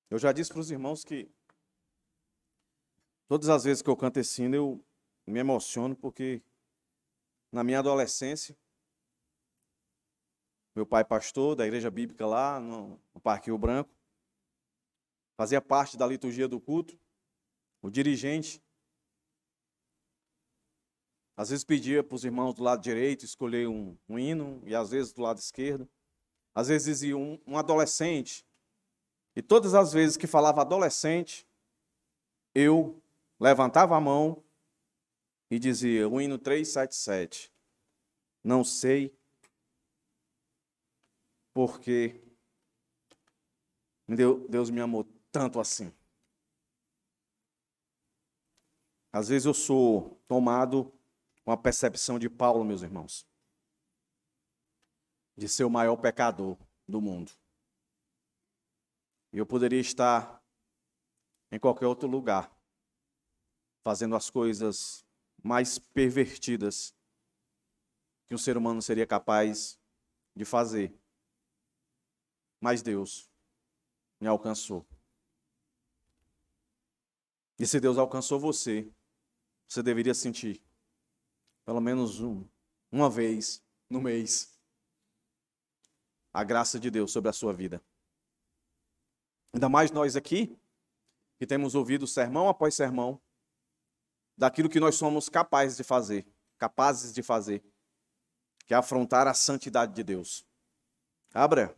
Eu já disse para os irmãos que todas as vezes que eu canto esse hino, eu me emociono, porque na minha adolescência, meu pai pastor da igreja bíblica lá no Parque Rio Branco, fazia parte da liturgia do culto, o dirigente, às vezes pedia para os irmãos do lado direito escolher um hino, e às vezes do lado esquerdo. Às vezes dizia um adolescente, e todas as vezes que falava adolescente, eu levantava a mão e dizia o hino 377. Não sei porque Deus me amou tanto assim. Às vezes eu sou tomado com a percepção de Paulo, meus irmãos, de ser o maior pecador do mundo. E eu poderia estar em qualquer outro lugar, fazendo as coisas mais pervertidas que um ser humano seria capaz de fazer. Mas Deus me alcançou. E se Deus alcançou você, você deveria sentir, pelo menos uma vez no mês, a graça de Deus sobre a sua vida. Ainda mais nós aqui, que temos ouvido sermão após sermão, daquilo que nós somos capazes de fazer, que é afrontar a santidade de Deus. Abra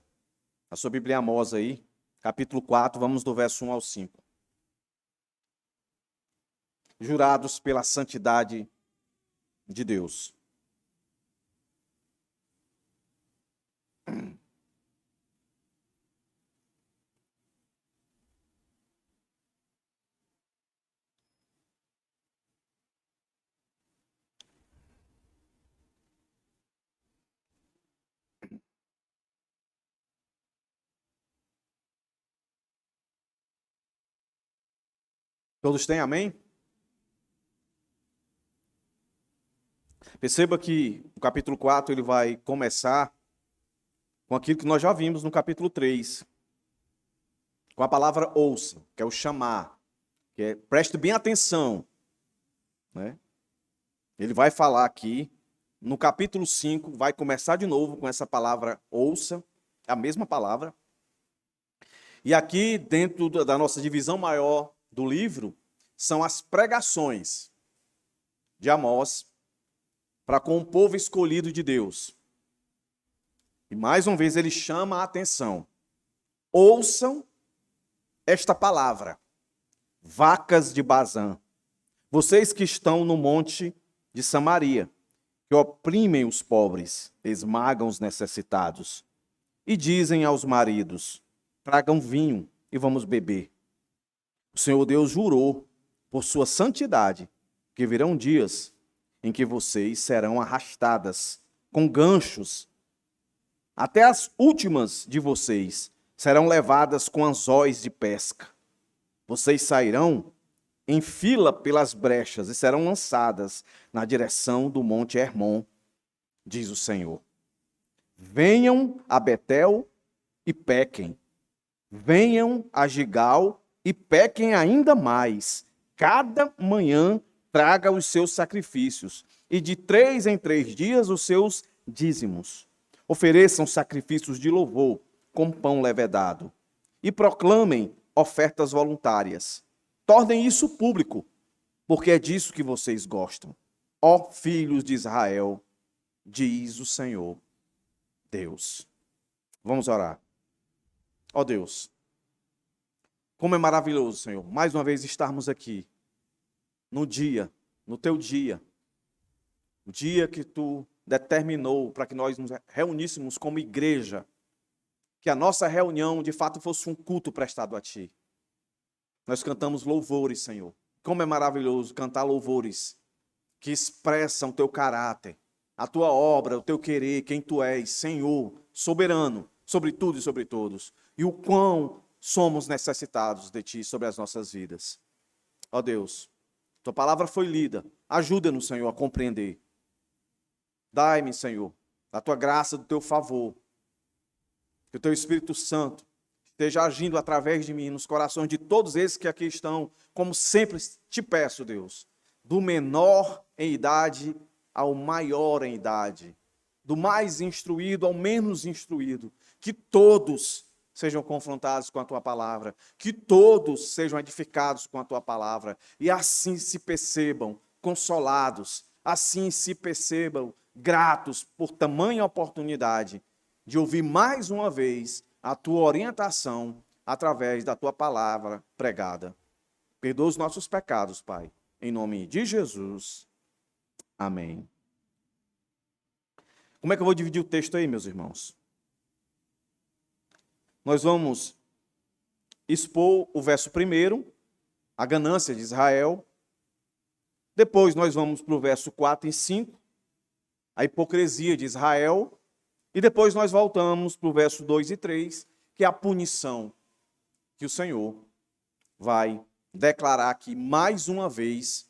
a sua Bíblia Amós aí, capítulo 4, vamos do verso 1 ao 5. Jurados pela santidade de Deus. Todos têm amém? Perceba que o capítulo 4 ele vai começar com aquilo que nós já vimos no capítulo 3, com a palavra ouça, que é o chamar, que é preste bem atenção, né? Ele vai falar aqui, no capítulo 5, vai começar de novo com essa palavra ouça, a mesma palavra. E aqui, dentro da nossa divisão maior do livro, são as pregações de Amós para com o povo escolhido de Deus. E mais uma vez ele chama a atenção. Ouçam esta palavra, vacas de Bazã, vocês que estão no monte de Samaria, que oprimem os pobres, esmagam os necessitados, e dizem aos maridos, tragam vinho e vamos beber. O Senhor Deus jurou, por sua santidade, que virão dias em que vocês serão arrastadas com ganchos, até as últimas de vocês serão levadas com anzóis de pesca. Vocês sairão em fila pelas brechas e serão lançadas na direção do monte Hermon, diz o Senhor. Venham a Betel e pequem. Venham a Gigal e pequem ainda mais. Cada manhã traga os seus sacrifícios, e de 3 em 3 dias os seus dízimos. Ofereçam sacrifícios de louvor com pão levedado, e proclamem ofertas voluntárias. Tornem isso público, porque é disso que vocês gostam. Ó filhos de Israel, diz o Senhor Deus. Vamos orar. Ó Deus, como é maravilhoso, Senhor, mais uma vez estarmos aqui, no teu dia, o dia que tu determinou para que nós nos reuníssemos como igreja, que a nossa reunião de fato fosse um culto prestado a ti. Nós cantamos louvores, Senhor. Como é maravilhoso cantar louvores que expressam o teu caráter, a tua obra, o teu querer, quem tu és, Senhor, soberano, sobre tudo e sobre todos. E o quão somos necessitados de ti sobre as nossas vidas. Ó Deus, tua palavra foi lida. Ajuda-nos, Senhor, a compreender. Dai-me, Senhor, da tua graça, do teu favor. Que o teu Espírito Santo esteja agindo através de mim, nos corações de todos esses que aqui estão, como sempre te peço, Deus, do menor em idade ao maior em idade, do mais instruído ao menos instruído, que todos sejam confrontados com a tua palavra, que todos sejam edificados com a tua palavra, e assim se percebam consolados, assim se percebam gratos por tamanha oportunidade de ouvir mais uma vez a tua orientação através da tua palavra pregada. Perdoa os nossos pecados, Pai, em nome de Jesus. Amém. Como é que eu vou dividir o texto aí, meus irmãos? Nós vamos expor o verso 1, a ganância de Israel. Depois nós vamos para o verso 4 e 5, a hipocrisia de Israel. E depois nós voltamos para o verso 2 e 3, que é a punição que o Senhor vai declarar aqui mais uma vez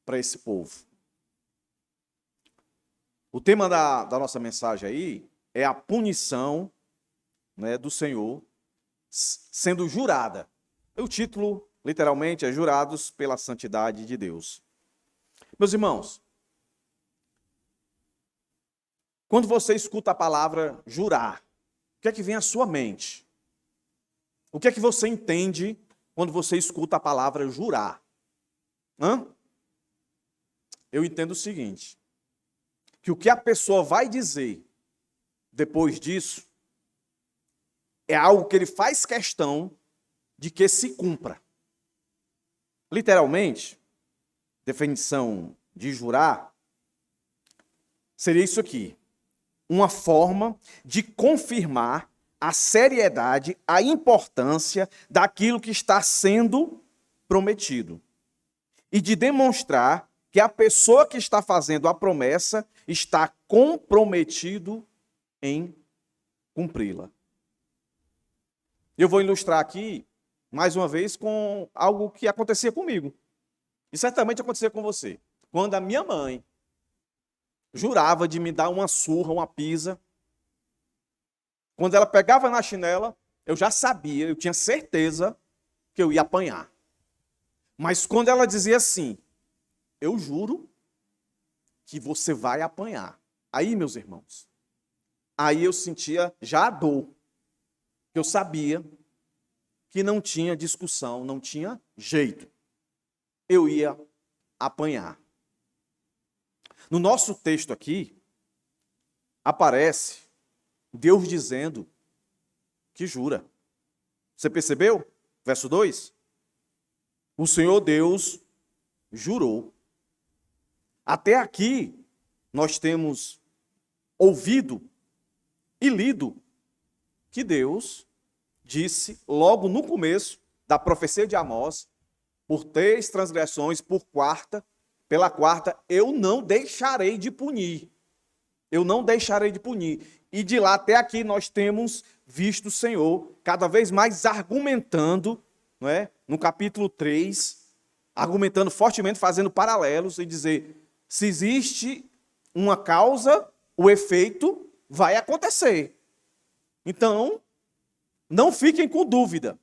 para esse povo. O tema da nossa mensagem aí é a punição, né, do Senhor sendo jurada. O título, literalmente, é Jurados pela Santidade de Deus. Meus irmãos, quando você escuta a palavra jurar, o que é que vem à sua mente? O que é que você entende quando você escuta a palavra jurar? Eu entendo o seguinte, que o que a pessoa vai dizer depois disso é algo que ele faz questão de que se cumpra. Literalmente, definição de jurar seria isso aqui: uma forma de confirmar a seriedade, a importância daquilo que está sendo prometido. E de demonstrar que a pessoa que está fazendo a promessa está comprometido em cumpri-la. Eu vou ilustrar aqui, mais uma vez, com algo que acontecia comigo. E certamente acontecia com você. Quando a minha mãe jurava de me dar uma surra, uma pisa, quando ela pegava na chinela, eu já sabia, eu tinha certeza que eu ia apanhar. Mas quando ela dizia assim, eu juro que você vai apanhar. Aí, meus irmãos, aí eu sentia já a dor. Eu sabia que não tinha discussão, não tinha jeito. Eu ia apanhar. No nosso texto aqui, aparece Deus dizendo que jura. Você percebeu? Verso 2. O Senhor Deus jurou. Até aqui, nós temos ouvido e lido que Deus disse logo no começo da profecia de Amós, por 3 transgressões, pela quarta, eu não deixarei de punir. Eu não deixarei de punir. E de lá até aqui nós temos visto o Senhor cada vez mais argumentando, não é? No capítulo 3, argumentando fortemente, fazendo paralelos e dizer, se existe uma causa, o efeito vai acontecer. Então, não fiquem com dúvida.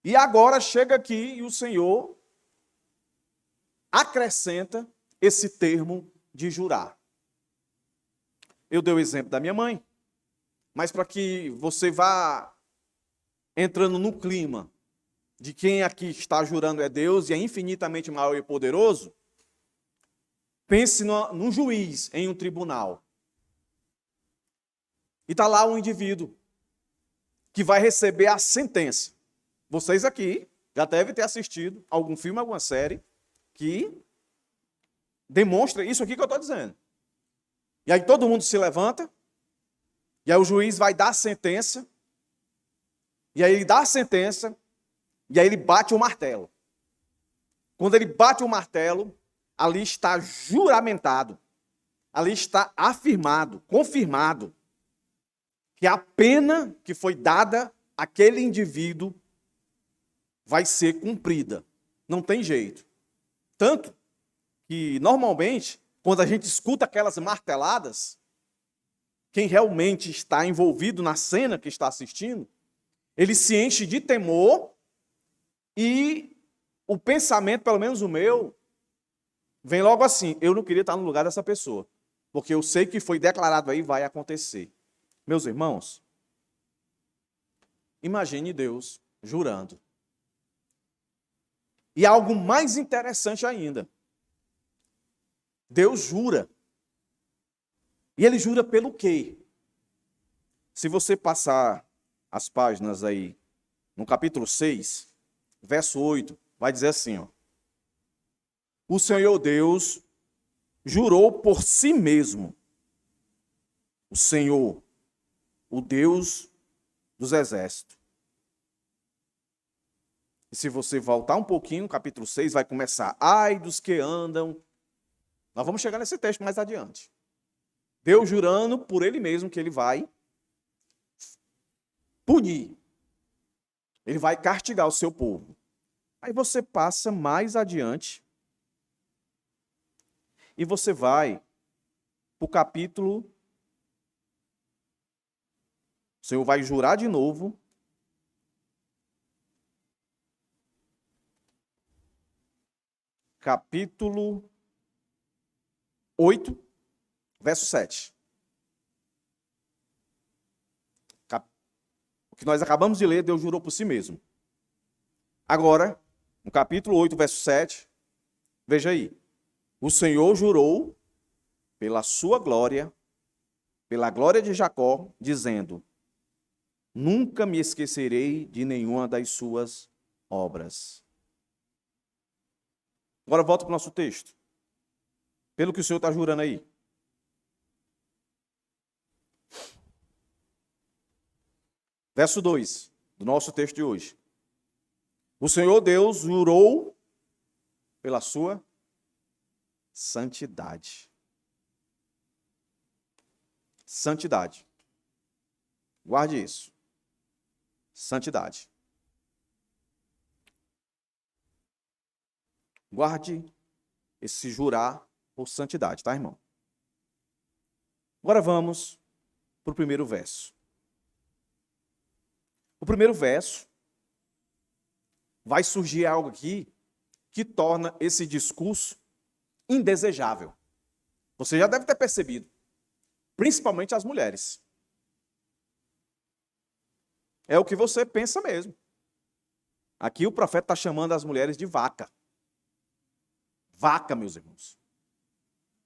E agora chega aqui e o Senhor acrescenta esse termo de jurar. Eu dei o exemplo da minha mãe, mas para que você vá entrando no clima de quem aqui está jurando é Deus e é infinitamente maior e poderoso, pense num juiz em um tribunal. E está lá um indivíduo que vai receber a sentença. Vocês aqui já devem ter assistido algum filme, alguma série, que demonstra isso aqui que eu estou dizendo. E aí todo mundo se levanta, e aí o juiz vai dar a sentença, e aí ele dá a sentença, e aí ele bate o martelo. Quando ele bate o martelo, ali está juramentado, ali está afirmado, confirmado, que a pena que foi dada àquele indivíduo vai ser cumprida. Não tem jeito. Tanto que, normalmente, quando a gente escuta aquelas marteladas, quem realmente está envolvido na cena que está assistindo, ele se enche de temor e o pensamento, pelo menos o meu, vem logo assim: eu não queria estar no lugar dessa pessoa, porque eu sei que foi declarado aí, vai acontecer. Meus irmãos, imagine Deus jurando. E algo mais interessante ainda, Deus jura. E ele jura pelo quê? Se você passar as páginas aí, no capítulo 6, verso 8, vai dizer assim, ó: o Senhor Deus jurou por si mesmo. O Senhor, o Deus dos exércitos. E se você voltar um pouquinho, no capítulo 6 vai começar: ai dos que andam. Nós vamos chegar nesse texto mais adiante. Deus jurando por ele mesmo que ele vai punir. Ele vai castigar o seu povo. Aí você passa mais adiante e você vai para o capítulo. O Senhor vai jurar de novo. Capítulo 8, verso 7. O que nós acabamos de ler, Deus jurou por si mesmo. Agora, no capítulo 8, verso 7, veja aí. O Senhor jurou pela sua glória, pela glória de Jacó, dizendo: nunca me esquecerei de nenhuma das suas obras. Agora volta para o nosso texto. Pelo que o Senhor está jurando aí. Verso 2 do nosso texto de hoje. O Senhor Deus jurou pela sua santidade. Santidade. Guarde isso. Santidade. Guarde esse jurar por santidade, tá, irmão? Agora vamos para o primeiro verso. O primeiro verso vai surgir algo aqui que torna esse discurso indesejável. Você já deve ter percebido, principalmente as mulheres. É o que você pensa mesmo. Aqui o profeta está chamando as mulheres de vaca. Vaca, meus irmãos.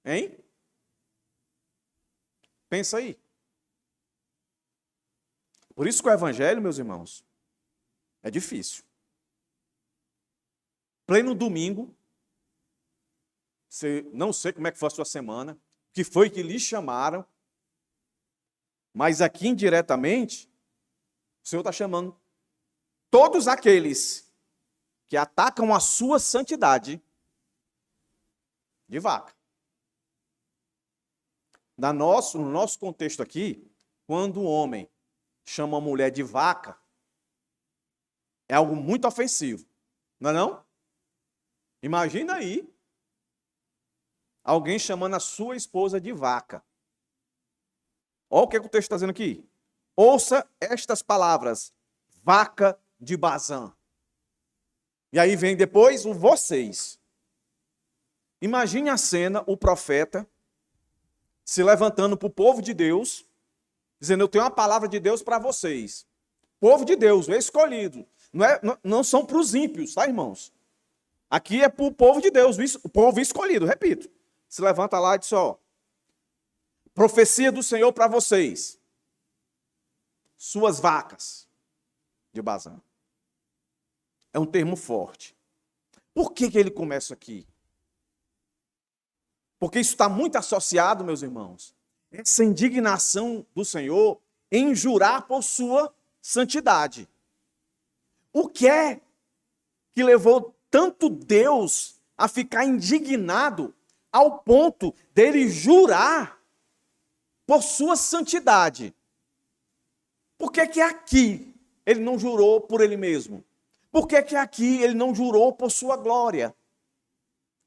Hein? Pensa aí. Por isso que o evangelho, meus irmãos, é difícil. Pleno domingo, não sei como é que foi a sua semana, o que foi que lhe chamaram, mas aqui indiretamente, o Senhor está chamando todos aqueles que atacam a sua santidade de vaca. No nosso contexto aqui, quando um homem chama uma mulher de vaca, é algo muito ofensivo, não é não? Imagina aí alguém chamando a sua esposa de vaca. Olha o que o texto está dizendo aqui. Ouça estas palavras: vaca de Bazã. E aí vem depois o vocês. Imagine a cena, o profeta se levantando para o povo de Deus, dizendo: eu tenho uma palavra de Deus para vocês. Povo de Deus, o escolhido. Não são para os ímpios, tá, irmãos? Aqui é para o povo de Deus, o povo escolhido, repito. Se levanta lá e diz: ó, profecia do Senhor para vocês. Suas vacas de Bazã. É um termo forte. Por que ele começa aqui? Porque isso está muito associado, meus irmãos, essa indignação do Senhor em jurar por sua santidade. O que é que levou tanto Deus a ficar indignado ao ponto dele jurar por sua santidade? Por que que aqui ele não jurou por ele mesmo? Por que que aqui ele não jurou por sua glória?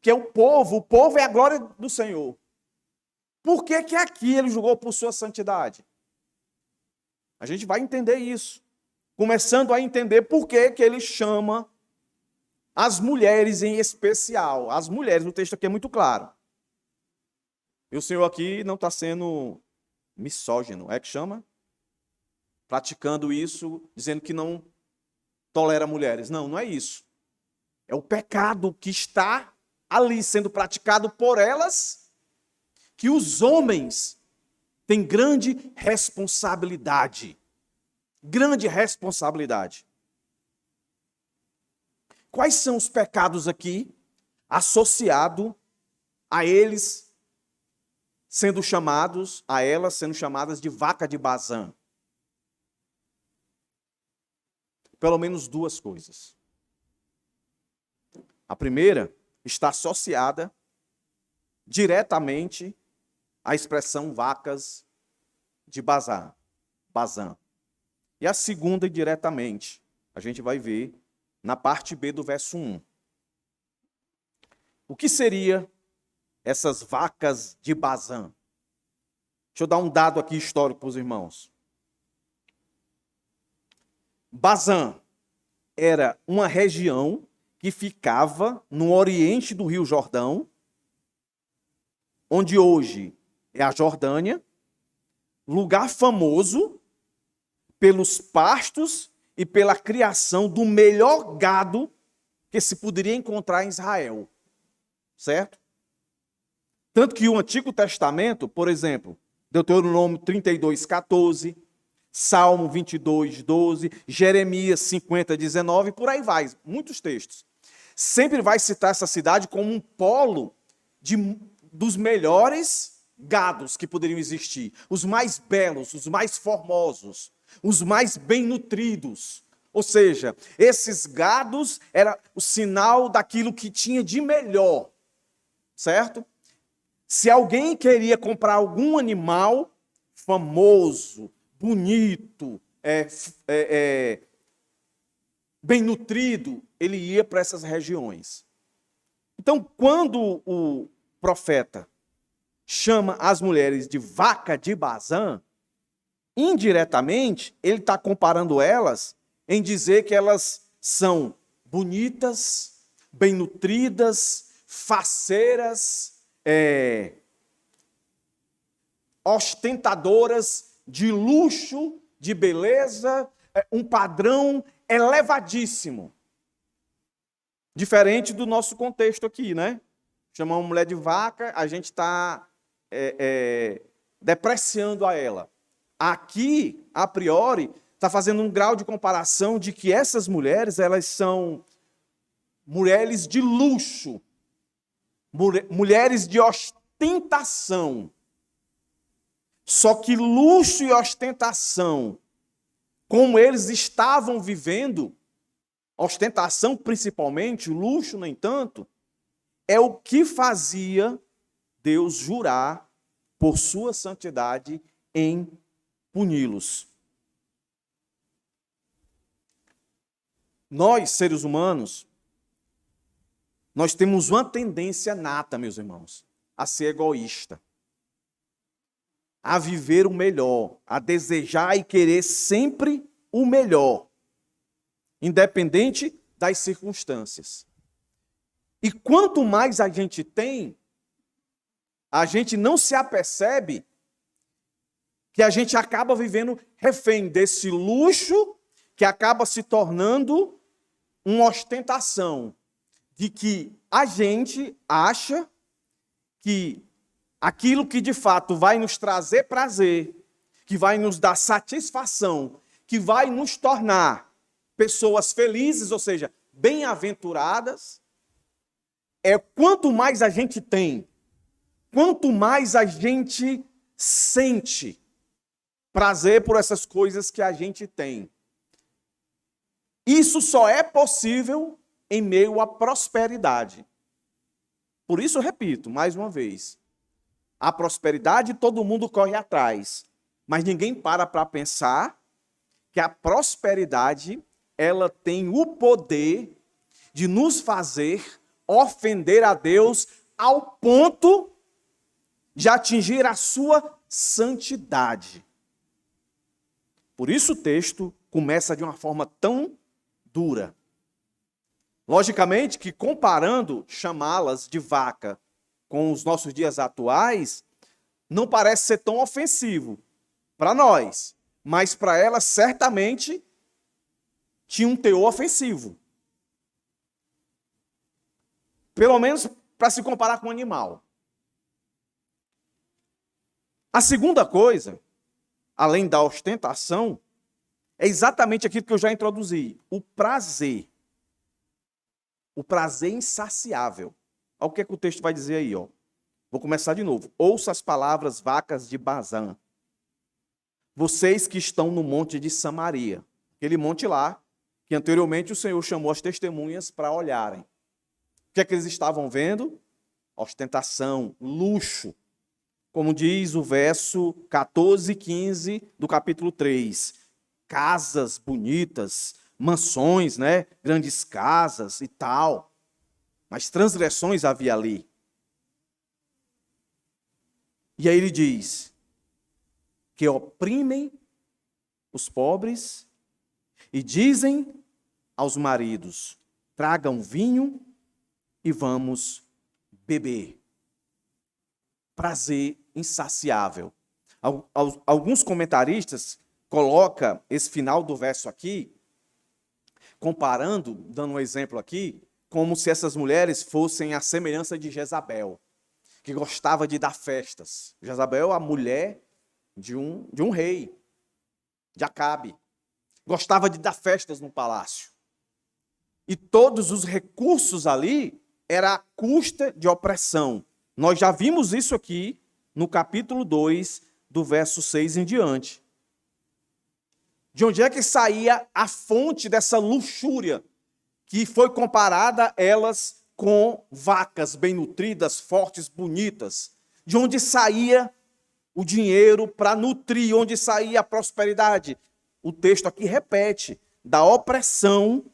Que é o povo é a glória do Senhor. Por que que aqui ele jurou por sua santidade? A gente vai entender isso começando a entender por que que ele chama as mulheres em especial. As mulheres, o texto aqui é muito claro. E o Senhor aqui não está sendo misógino, é que chama? Praticando isso, dizendo que não tolera mulheres. Não, não é isso. É o pecado que está ali sendo praticado por elas, que os homens têm grande responsabilidade. Grande responsabilidade. Quais são os pecados aqui associados a eles sendo chamados, a elas sendo chamadas de vaca de Bazã? Pelo menos duas coisas. A primeira está associada diretamente à expressão vacas de Bazã. E a segunda, diretamente, a gente vai ver na parte B do verso 1. O que seria essas vacas de Bazã? Deixa eu dar um dado aqui histórico para os irmãos. Bazã era uma região que ficava no oriente do Rio Jordão, onde hoje é a Jordânia, lugar famoso pelos pastos e pela criação do melhor gado que se poderia encontrar em Israel. Certo? Tanto que o Antigo Testamento, por exemplo, Deuteronômio 32:14, Salmo 22:12, Jeremias 50:19, por aí vai, muitos textos. Sempre vai citar essa cidade como um polo dos melhores gados que poderiam existir, os mais belos, os mais formosos, os mais bem nutridos. Ou seja, esses gados era o sinal daquilo que tinha de melhor, certo? Se alguém queria comprar algum animal famoso, bonito, bem nutrido, ele ia para essas regiões. Então, quando o profeta chama as mulheres de vaca de Bazã, indiretamente, ele está comparando elas em dizer que elas são bonitas, bem nutridas, faceiras, ostentadoras de luxo, de beleza, um padrão elevadíssimo. Diferente do nosso contexto aqui, né? Chamar uma mulher de vaca, a gente está depreciando a ela. Aqui, a priori, está fazendo um grau de comparação de que essas mulheres, elas são mulheres de luxo, mulheres de ostentação. Só que luxo e ostentação, como eles estavam vivendo, ostentação principalmente, luxo, no entanto, é o que fazia Deus jurar por sua santidade em puni-los. Nós, seres humanos, nós temos uma tendência nata, meus irmãos, a ser egoísta, a viver o melhor, a desejar e querer sempre o melhor, independente das circunstâncias. E quanto mais a gente tem, a gente não se apercebe que a gente acaba vivendo refém desse luxo que acaba se tornando uma ostentação, de que a gente acha que aquilo que de fato vai nos trazer prazer, que vai nos dar satisfação, que vai nos tornar pessoas felizes, ou seja, bem-aventuradas, é quanto mais a gente tem, quanto mais a gente sente prazer por essas coisas que a gente tem. Isso só é possível em meio à prosperidade. Por isso, eu repito, mais uma vez, a prosperidade todo mundo corre atrás, mas ninguém para pensar que a prosperidade, ela tem o poder de nos fazer ofender a Deus ao ponto de atingir a sua santidade. Por isso o texto começa de uma forma tão dura. Logicamente que comparando chamá-las de vaca com os nossos dias atuais, não parece ser tão ofensivo para nós, mas para elas certamente tinha um teor ofensivo. Pelo menos para se comparar com um animal. A segunda coisa, além da ostentação, é exatamente aquilo que eu já introduzi, o prazer. O prazer insaciável. Olha o que, é que o texto vai dizer aí, ó. Vou começar de novo. Ouça as palavras, vacas de Bazã. Vocês que estão no monte de Samaria. Aquele monte lá, que anteriormente o Senhor chamou as testemunhas para olharem. O que é que eles estavam vendo? Ostentação, luxo. Como diz o verso 14 e 15 do capítulo 3. Casas bonitas, mansões, né? Grandes casas e tal. Mas transgressões havia ali. E aí ele diz que oprimem os pobres e dizem aos maridos, tragam vinho e vamos beber. Prazer insaciável. Alguns comentaristas colocam esse final do verso aqui, comparando, dando um exemplo aqui, como se essas mulheres fossem a semelhança de Jezabel, que gostava de dar festas. Jezabel, a mulher de um rei, de Acabe. Gostava de dar festas no palácio. E todos os recursos ali era à custa de opressão. Nós já vimos isso aqui no capítulo 2, do verso 6 em diante. De onde é que saía a fonte dessa luxúria, que foi comparada a elas com vacas bem nutridas, fortes, bonitas? De onde saía o dinheiro para nutrir, onde saía a prosperidade? O texto aqui repete, da opressão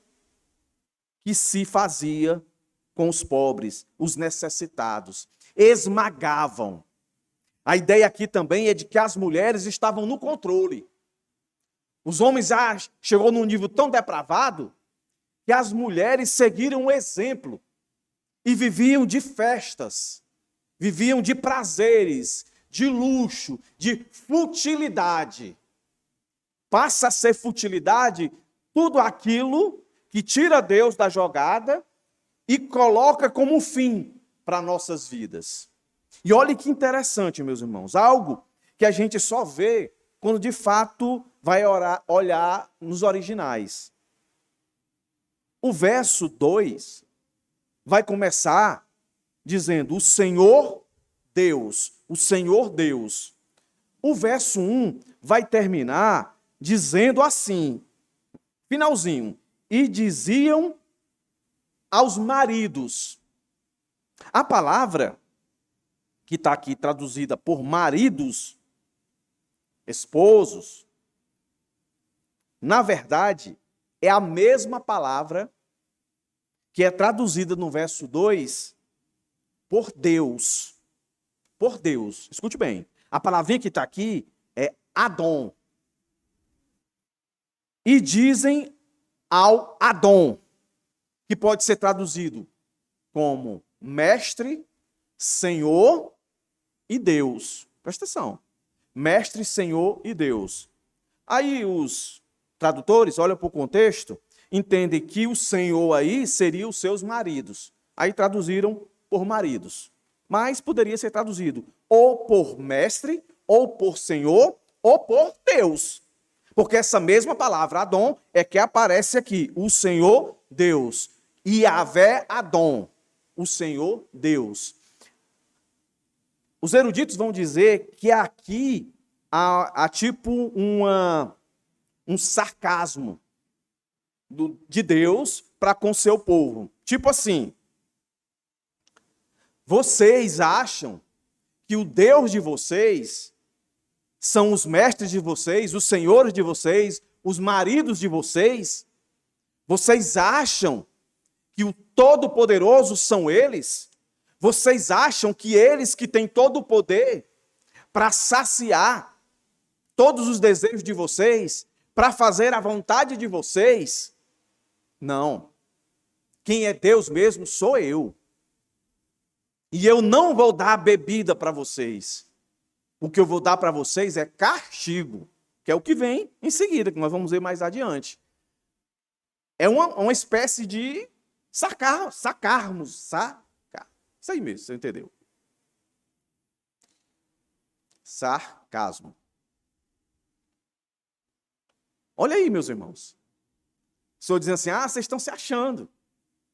que se fazia com os pobres, os necessitados. Esmagavam. A ideia aqui também é de que as mulheres estavam no controle. Os homens já chegou num nível tão depravado que as mulheres seguiram o exemplo e viviam de festas, viviam de prazeres, de luxo, de futilidade. Passa a ser futilidade tudo aquilo que tira Deus da jogada e coloca como um fim para nossas vidas. E olha que interessante, meus irmãos, algo que a gente só vê quando de fato vai olhar nos originais. O verso 2 vai começar dizendo o Senhor Deus, o Senhor Deus. O verso 1 vai terminar dizendo assim, finalzinho, e diziam aos maridos. A palavra que está aqui traduzida por maridos, esposos, na verdade, é a mesma palavra que é traduzida no verso 2 por Deus. Por Deus. Escute bem. A palavrinha que está aqui é Adon. E dizem ao Adon, que pode ser traduzido como mestre, Senhor e Deus. Presta atenção. Mestre, Senhor e Deus. Aí os tradutores olham para o contexto, entendem que o Senhor aí seria os seus maridos. Aí traduziram por maridos. Mas poderia ser traduzido ou por mestre, ou por Senhor, ou por Deus. Porque essa mesma palavra, Adon, é que aparece aqui. O Senhor Deus. Yahvé Adon. O Senhor Deus. Os eruditos vão dizer que aqui há tipo um sarcasmo de Deus para com seu povo. Tipo assim, vocês acham que o Deus de vocês são os mestres de vocês, os senhores de vocês, os maridos de vocês? Vocês acham que o Todo-Poderoso são eles? Vocês acham que eles que têm todo o poder para saciar todos os desejos de vocês, para fazer a vontade de vocês. Não. Quem é Deus mesmo sou eu. E eu não vou dar bebida para vocês. O que eu vou dar para vocês é castigo, que é o que vem em seguida, que nós vamos ver mais adiante. É uma espécie de sacarmos. Isso aí mesmo, você entendeu? Sarcasmo. Olha aí, meus irmãos. O Senhor dizendo assim, vocês estão se achando.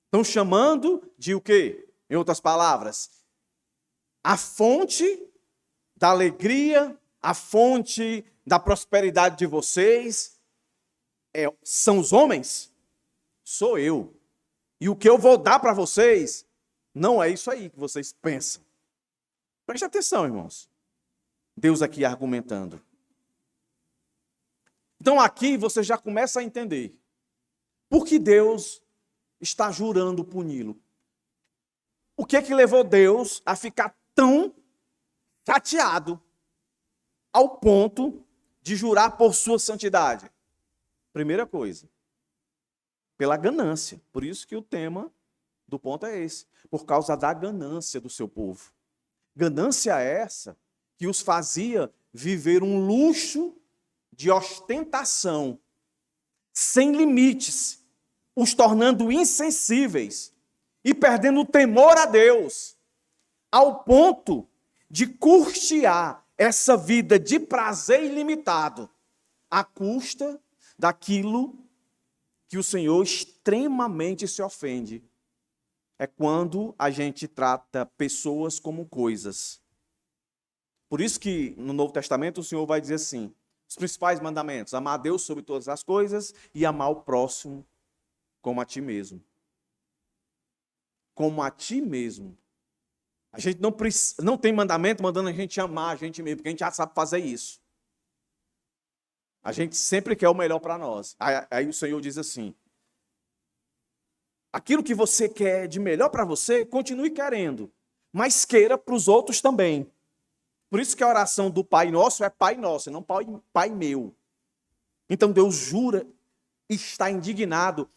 Estão chamando de o quê? Em outras palavras, a fonte da alegria, a fonte da prosperidade de vocês são os homens? Sou eu. E o que eu vou dar para vocês não é isso aí que vocês pensam. Preste atenção, irmãos. Deus aqui argumentando. Então aqui você já começa a entender por que Deus está jurando puni-lo. O que é que levou Deus a ficar tão chateado ao ponto de jurar por sua santidade? Primeira coisa, pela ganância. Por isso que o tema do ponto é esse. Por causa da ganância do seu povo. Ganância essa que os fazia viver um luxo de ostentação sem limites, os tornando insensíveis e perdendo o temor a Deus, ao ponto de custear essa vida de prazer ilimitado, à custa daquilo que o Senhor extremamente se ofende. É quando a gente trata pessoas como coisas. Por isso que no Novo Testamento o Senhor vai dizer assim, os principais mandamentos, amar a Deus sobre todas as coisas e amar o próximo como a ti mesmo. Como a ti mesmo. A gente não tem mandamento mandando a gente amar a gente mesmo, porque a gente já sabe fazer isso. A gente sempre quer o melhor para nós. Aí o Senhor diz assim, aquilo que você quer de melhor para você, continue querendo, mas queira para os outros também. Por isso que a oração do Pai Nosso é Pai Nosso, não Pai meu. Então Deus jura e está indignado,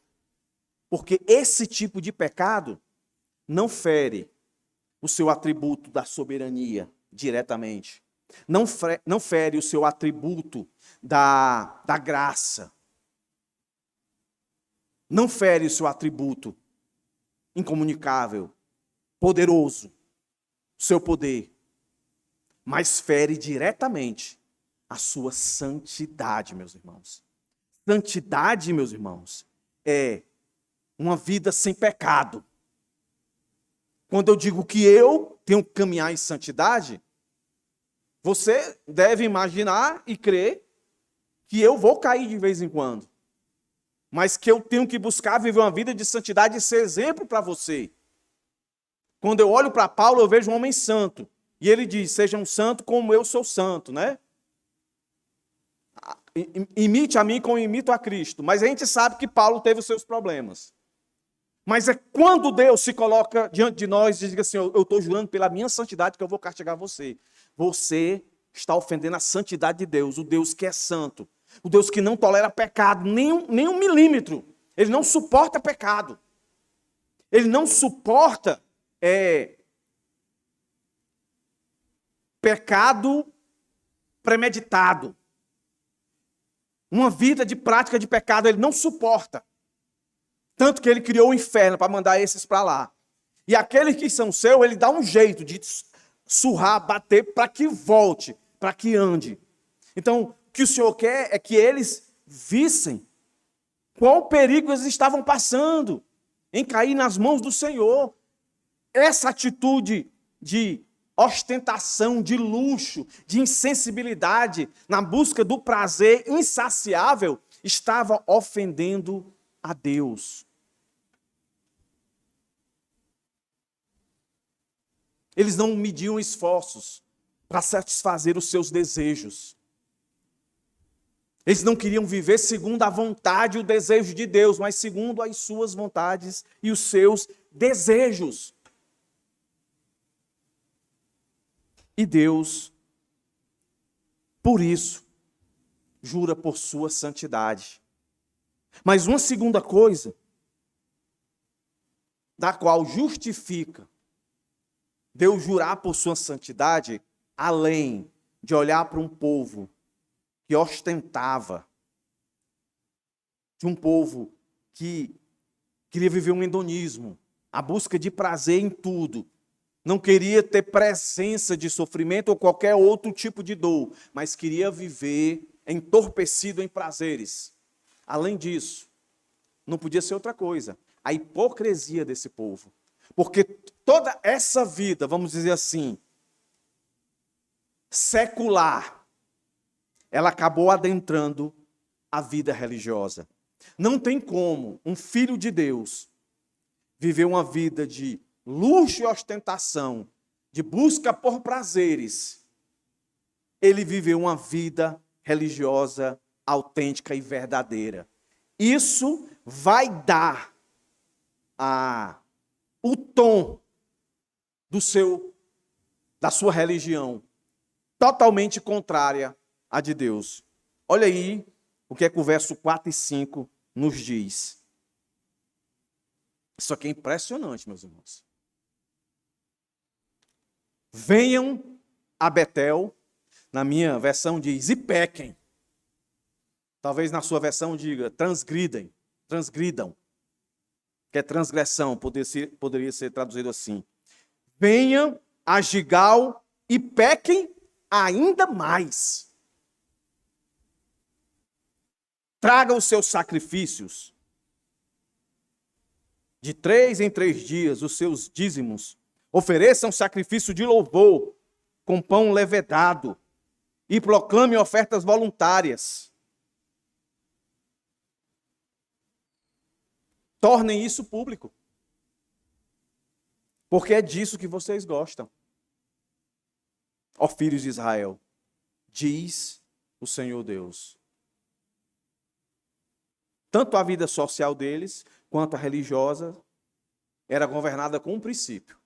porque esse tipo de pecado não fere o seu atributo da soberania diretamente. Não fere o seu atributo da graça. Não fere o seu atributo incomunicável, poderoso, o seu poder. Mas fere diretamente a sua santidade, meus irmãos. Santidade, meus irmãos, é uma vida sem pecado. Quando eu digo que eu tenho que caminhar em santidade, você deve imaginar e crer que eu vou cair de vez em quando. Mas que eu tenho que buscar viver uma vida de santidade e ser exemplo para você. Quando eu olho para Paulo, eu vejo um homem santo. E ele diz, sejam santos como eu sou santo, né? Imite a mim como imito a Cristo. Mas a gente sabe que Paulo teve os seus problemas. Mas é quando Deus se coloca diante de nós e diz assim, eu estou jurando pela minha santidade que eu vou castigar você. Você está ofendendo a santidade de Deus, o Deus que é santo. O Deus que não tolera pecado, nem um milímetro. Ele não suporta pecado. Ele não suporta pecado premeditado. Uma vida de prática de pecado ele não suporta. Tanto que ele criou o inferno para mandar esses para lá. E aqueles que são seus, ele dá um jeito de surrar, bater, para que volte, para que ande. Então, o que o Senhor quer é que eles vissem qual perigo eles estavam passando em cair nas mãos do Senhor. Essa atitude de ostentação, de luxo, de insensibilidade, na busca do prazer insaciável, estava ofendendo a Deus. Eles não mediam esforços para satisfazer os seus desejos. Eles não queriam viver segundo a vontade e o desejo de Deus, mas segundo as suas vontades e os seus desejos. E Deus, por isso, jura por sua santidade. Mas uma segunda coisa, da qual justifica Deus jurar por sua santidade, além de olhar para um povo que ostentava, de um povo que queria viver um hedonismo, a busca de prazer em tudo, não queria ter presença de sofrimento ou qualquer outro tipo de dor, mas queria viver entorpecido em prazeres. Além disso, não podia ser outra coisa, a hipocrisia desse povo. Porque toda essa vida, vamos dizer assim, secular, ela acabou adentrando a vida religiosa. Não tem como um filho de Deus viver uma vida de luxo e ostentação, de busca por prazeres. Ele viveu uma vida religiosa, autêntica e verdadeira. Isso vai dar o tom da sua religião, totalmente contrária à de Deus. Olha aí o que é que o verso 4 e 5 nos diz. Isso aqui é impressionante, meus irmãos. Venham a Betel, na minha versão diz, e pequem. Talvez na sua versão diga, transgridam, que é transgressão, poderia ser traduzido assim. Venham a Gigal e pequem ainda mais. Tragam os seus sacrifícios. De 3 em 3 dias, os seus dízimos. Ofereçam sacrifício de louvor, com pão levedado. E proclamem ofertas voluntárias. Tornem isso público. Porque é disso que vocês gostam. Ó filhos de Israel, diz o Senhor Deus. Tanto a vida social deles, quanto a religiosa, era governada com um princípio.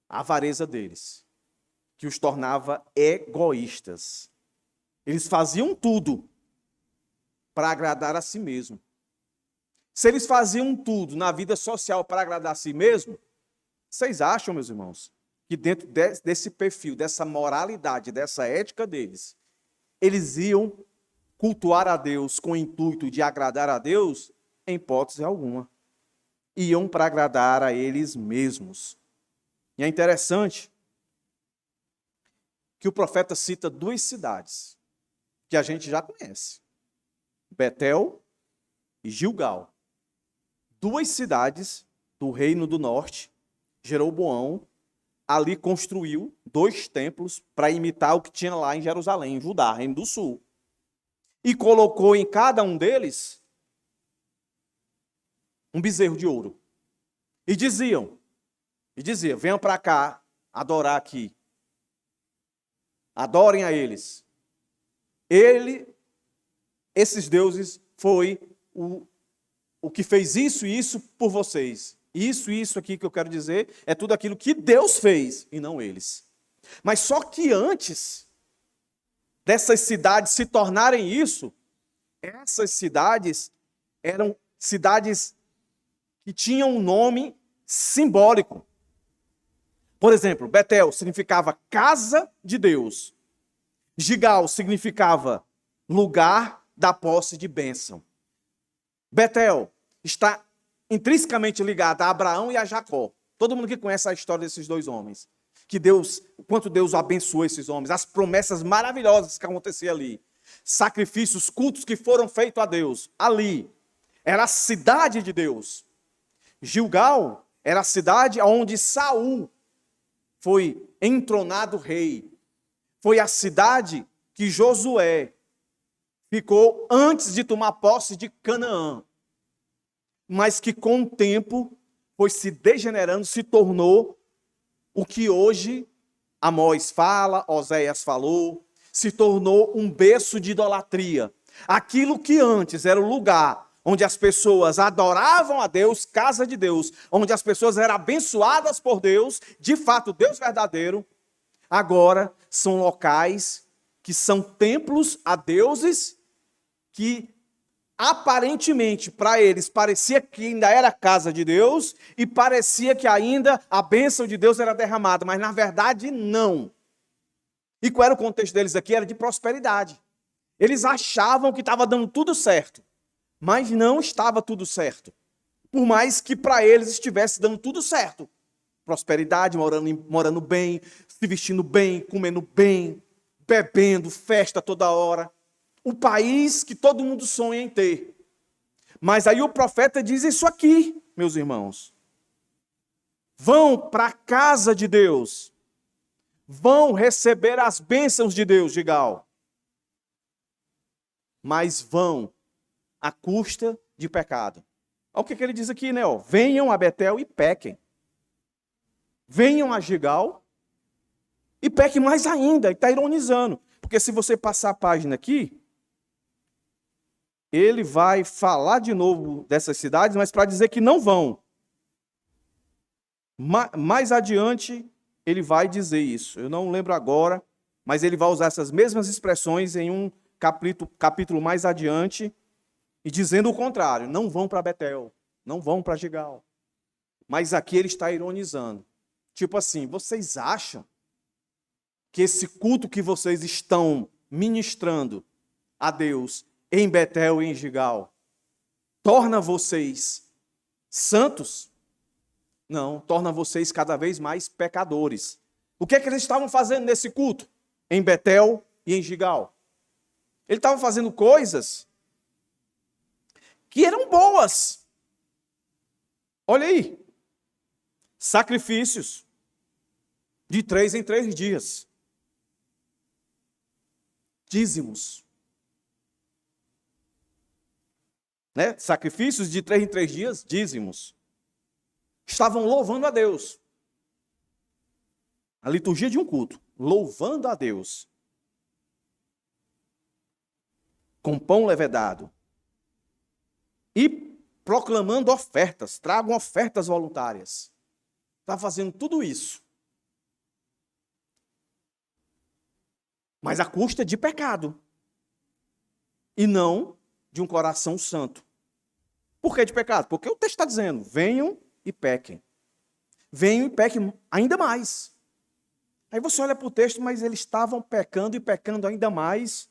A avareza deles, que os tornava egoístas. Eles faziam tudo para agradar a si mesmo. Se eles faziam tudo na vida social para agradar a si mesmo, vocês acham, meus irmãos, que dentro desse perfil, dessa moralidade, dessa ética deles, eles iam cultuar a Deus com o intuito de agradar a Deus? Em hipótese alguma. Iam para agradar a eles mesmos. E é interessante que o profeta cita 2 cidades que a gente já conhece. Betel e Gilgal. 2 cidades do reino do norte. Jeroboão ali construiu 2 templos para imitar o que tinha lá em Jerusalém, em Judá, reino do sul. E colocou em cada um deles um bezerro de ouro. E dizia, venham para cá adorar aqui. Adorem a eles. Esses deuses foi o que fez isso e isso por vocês. Isso e isso aqui que eu quero dizer é tudo aquilo que Deus fez e não eles. Mas só que antes dessas cidades se tornarem isso, essas cidades eram cidades que tinham um nome simbólico. Por exemplo, Betel significava casa de Deus. Gigal significava lugar da posse de bênção. Betel está intrinsecamente ligada a Abraão e a Jacó. Todo mundo que conhece a história desses 2 homens. Quanto Deus abençoou esses homens, as promessas maravilhosas que aconteciam ali. Sacrifícios, cultos que foram feitos a Deus. Ali, era a cidade de Deus. Gilgal era a cidade onde Saul foi entronado rei. Foi a cidade que Josué ficou antes de tomar posse de Canaã. Mas que com o tempo foi se degenerando, se tornou o que hoje Amós fala, Oséias falou, se tornou um berço de idolatria. Aquilo que antes era o lugar onde as pessoas adoravam a Deus, casa de Deus, onde as pessoas eram abençoadas por Deus, de fato, Deus verdadeiro, agora são locais que são templos a deuses que aparentemente para eles parecia que ainda era a casa de Deus e parecia que ainda a bênção de Deus era derramada, mas na verdade não. E qual era o contexto deles aqui? Era de prosperidade. Eles achavam que estava dando tudo certo, mas não estava tudo certo. Por mais que para eles estivesse dando tudo certo. Prosperidade, morando bem, se vestindo bem, comendo bem, bebendo, festa toda hora. O país que todo mundo sonha em ter. Mas aí o profeta diz isso aqui, meus irmãos. Vão para a casa de Deus. Vão receber as bênçãos de Deus, Gigal. Mas vão à custa de pecado. Olha o que ele diz aqui, né? Venham a Betel e pequem. Venham a Gigal e pequem mais ainda. Ele está ironizando. Porque se você passar a página aqui, ele vai falar de novo dessas cidades, mas para dizer que não vão. Mais adiante, ele vai dizer isso. Eu não lembro agora, mas ele vai usar essas mesmas expressões em um capítulo mais adiante, e dizendo o contrário. Não vão para Betel, não vão para Gigal. Mas aqui ele está ironizando. Tipo assim, vocês acham que esse culto que vocês estão ministrando a Deus em Betel e em Gigal torna vocês santos? Não, torna vocês cada vez mais pecadores. O que é que eles estavam fazendo nesse culto? Em Betel e em Gigal. Eles estavam fazendo coisas que eram boas. Olha aí. Sacrifícios de 3 em 3 dias. Dízimos. Né? Sacrifícios de 3 em 3 dias, dízimos. Estavam louvando a Deus. A liturgia de um culto. Louvando a Deus. Com pão levedado. E proclamando ofertas. Tragam ofertas voluntárias. Está fazendo tudo isso. Mas à custa de pecado. E não de um coração santo. Por que de pecado? Porque o texto está dizendo, venham e pequem. Venham e pequem ainda mais. Aí você olha para o texto, mas eles estavam pecando e pecando ainda mais,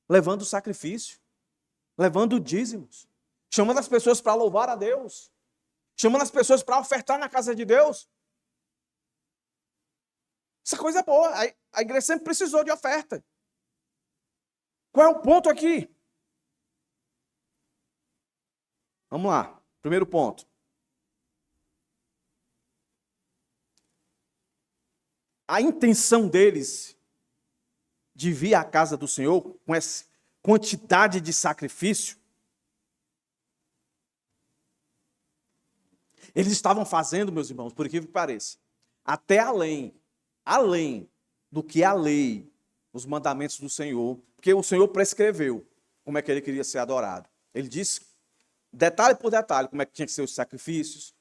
levando sacrifício, levando dízimos, chamando as pessoas para louvar a Deus, chamando as pessoas para ofertar na casa de Deus. Essa coisa é boa. A igreja sempre precisou de oferta. Qual é o ponto aqui? Vamos lá. Primeiro ponto. A intenção deles de vir à casa do Senhor com essa quantidade de sacrifício, eles estavam fazendo, meus irmãos, por incrível que pareça, até além do que a lei, os mandamentos do Senhor, porque o Senhor prescreveu como é que ele queria ser adorado. Ele disse, detalhe por detalhe, como é que tinha que ser os sacrifícios,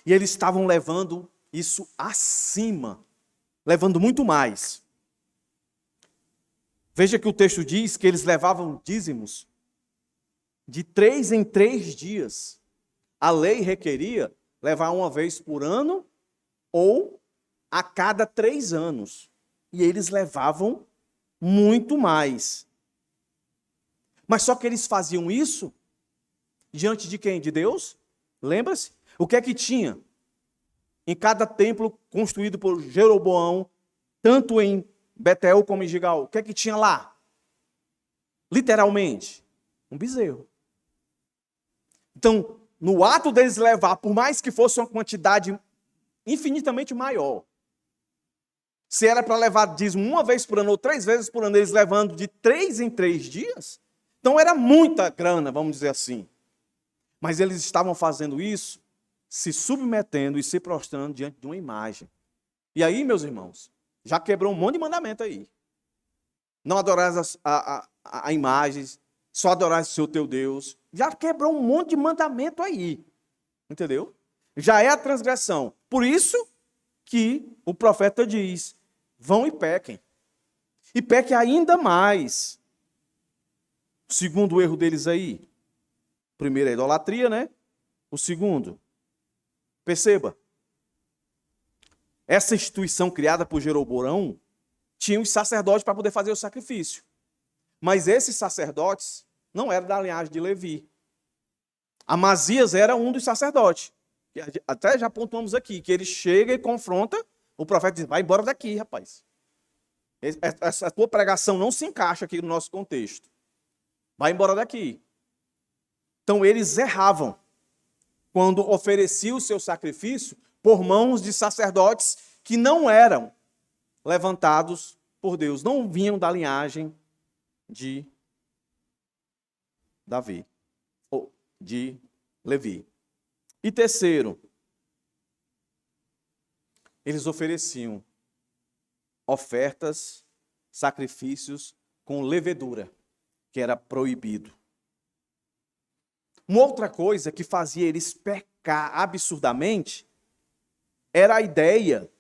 e eles estavam levando isso acima, levando muito mais. Veja que o texto diz que eles levavam dízimos de 3 em 3 dias. A lei requeria levar uma vez por ano ou a cada 3 anos. E eles levavam muito mais. Mas só que eles faziam isso diante de quem? De Deus? Lembra-se? O que é que tinha? Em cada templo construído por Jeroboão, tanto em Betel como em Gigal, o que é que tinha lá? Literalmente, um bezerro. Então, no ato deles levar, por mais que fosse uma quantidade infinitamente maior, se era para levar dízimo uma vez por ano ou 3 vezes por ano, eles levando de 3 em 3 dias, então era muita grana, vamos dizer assim. Mas eles estavam fazendo isso, se submetendo e se prostrando diante de uma imagem. E aí, meus irmãos, já quebrou um monte de mandamento aí. Não adorarás a imagens, só adorarás o Senhor teu Deus. Já quebrou um monte de mandamento aí. Entendeu? Já é a transgressão. Por isso que o profeta diz, vão e pequem. E peque ainda mais. O segundo erro deles aí. O primeiro é a idolatria, né? O segundo, perceba, essa instituição criada por Jeroboão tinha os sacerdotes para poder fazer o sacrifício. Mas esses sacerdotes não eram da linhagem de Levi. Amazias era um dos sacerdotes. Até já pontuamos aqui, que ele chega e confronta, o profeta diz, vai embora daqui, rapaz. Essa tua pregação não se encaixa aqui no nosso contexto. Vai embora daqui. Então eles erravam quando ofereciam o seu sacrifício por mãos de sacerdotes que não eram levantados por Deus, não vinham da linhagem de Davi, ou de Levi. E terceiro, eles ofereciam ofertas, sacrifícios com levedura, que era proibido. Uma outra coisa que fazia eles pecar absurdamente era a ideia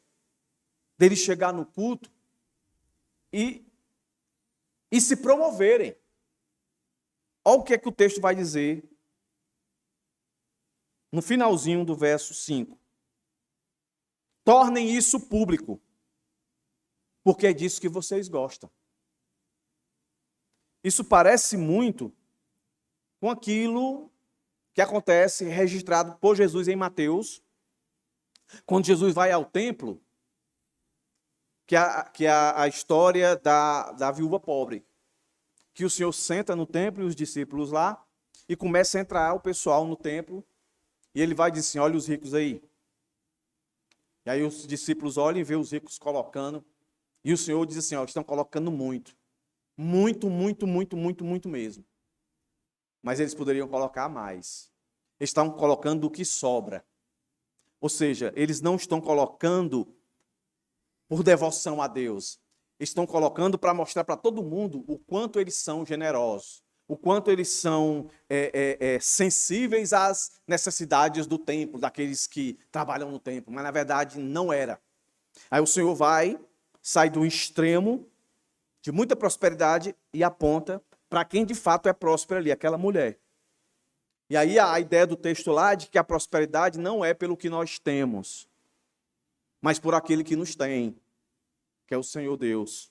deles chegar no culto e se promoverem. Olha o que é que o texto vai dizer no finalzinho do verso 5. Tornem isso público, porque é disso que vocês gostam. Isso parece muito com aquilo que acontece registrado por Jesus em Mateus, quando Jesus vai ao templo, que é a história da viúva pobre, que o Senhor senta no templo e os discípulos lá, e começa a entrar o pessoal no templo, e ele vai dizer assim, olha os ricos aí. E aí os discípulos olham e vê os ricos colocando, e o Senhor diz assim, ó, estão colocando muito. Muito, muito, muito, muito, muito mesmo. Mas eles poderiam colocar mais. Eles estão colocando o que sobra. Ou seja, eles não estão colocando por devoção a Deus. Estão colocando para mostrar para todo mundo o quanto eles são generosos, o quanto eles são sensíveis às necessidades do templo, daqueles que trabalham no templo. Mas, na verdade, não era. Aí o Senhor sai do extremo de muita prosperidade e aponta para quem de fato é próspero ali, aquela mulher. E aí a ideia do texto lá é de que a prosperidade não é pelo que nós temos, mas por aquele que nos tem, que é o Senhor Deus,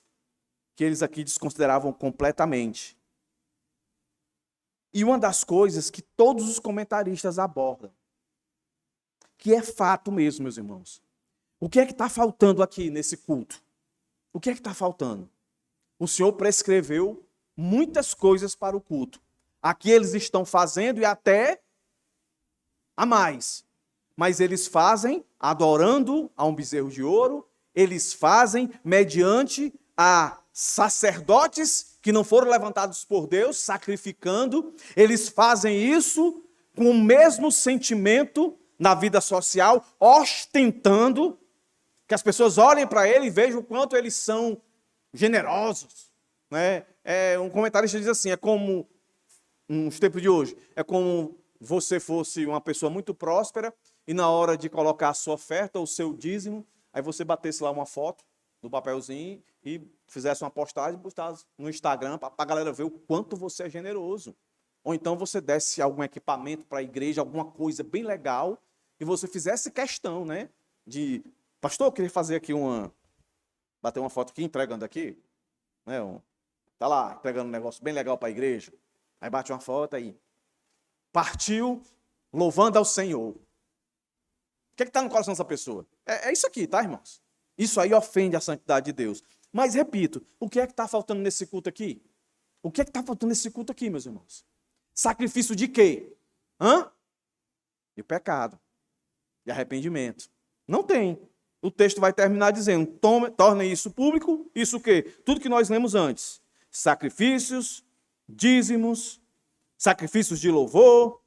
que eles aqui desconsideravam completamente. E uma das coisas que todos os comentaristas abordam, que é fato mesmo, meus irmãos. O que é que está faltando aqui nesse culto? O que é que está faltando? O Senhor prescreveu muitas coisas para o culto. Aqui eles estão fazendo e até a mais. Mas eles fazem adorando a um bezerro de ouro, eles fazem mediante a sacerdotes que não foram levantados por Deus, sacrificando. Eles fazem isso com o mesmo sentimento na vida social, ostentando, que as pessoas olhem para ele e vejam o quanto eles são generosos. Né? Um comentarista diz assim, é como, nos tempos de hoje, é como você fosse uma pessoa muito próspera e na hora de colocar a sua oferta, o seu dízimo, aí você batesse lá uma foto no papelzinho e fizesse uma postagem e postasse no Instagram para a galera ver o quanto você é generoso. Ou então você desse algum equipamento para a igreja, alguma coisa bem legal, e você fizesse questão, né? De, pastor, eu queria fazer aqui bater uma foto aqui, entregando aqui, né? Tá lá, entregando um negócio bem legal para a igreja. Aí bate uma foto aí. Partiu louvando ao Senhor. O que está no coração dessa pessoa? É isso aqui, tá, irmãos? Isso aí ofende a santidade de Deus. Mas, repito, o que é que está faltando nesse culto aqui? O que é que está faltando nesse culto aqui, meus irmãos? Sacrifício de quê? De pecado. De arrependimento. Não tem. O texto vai terminar dizendo, tornem isso público, isso o quê? Tudo que nós lemos antes. Sacrifícios, dízimos, sacrifícios de louvor,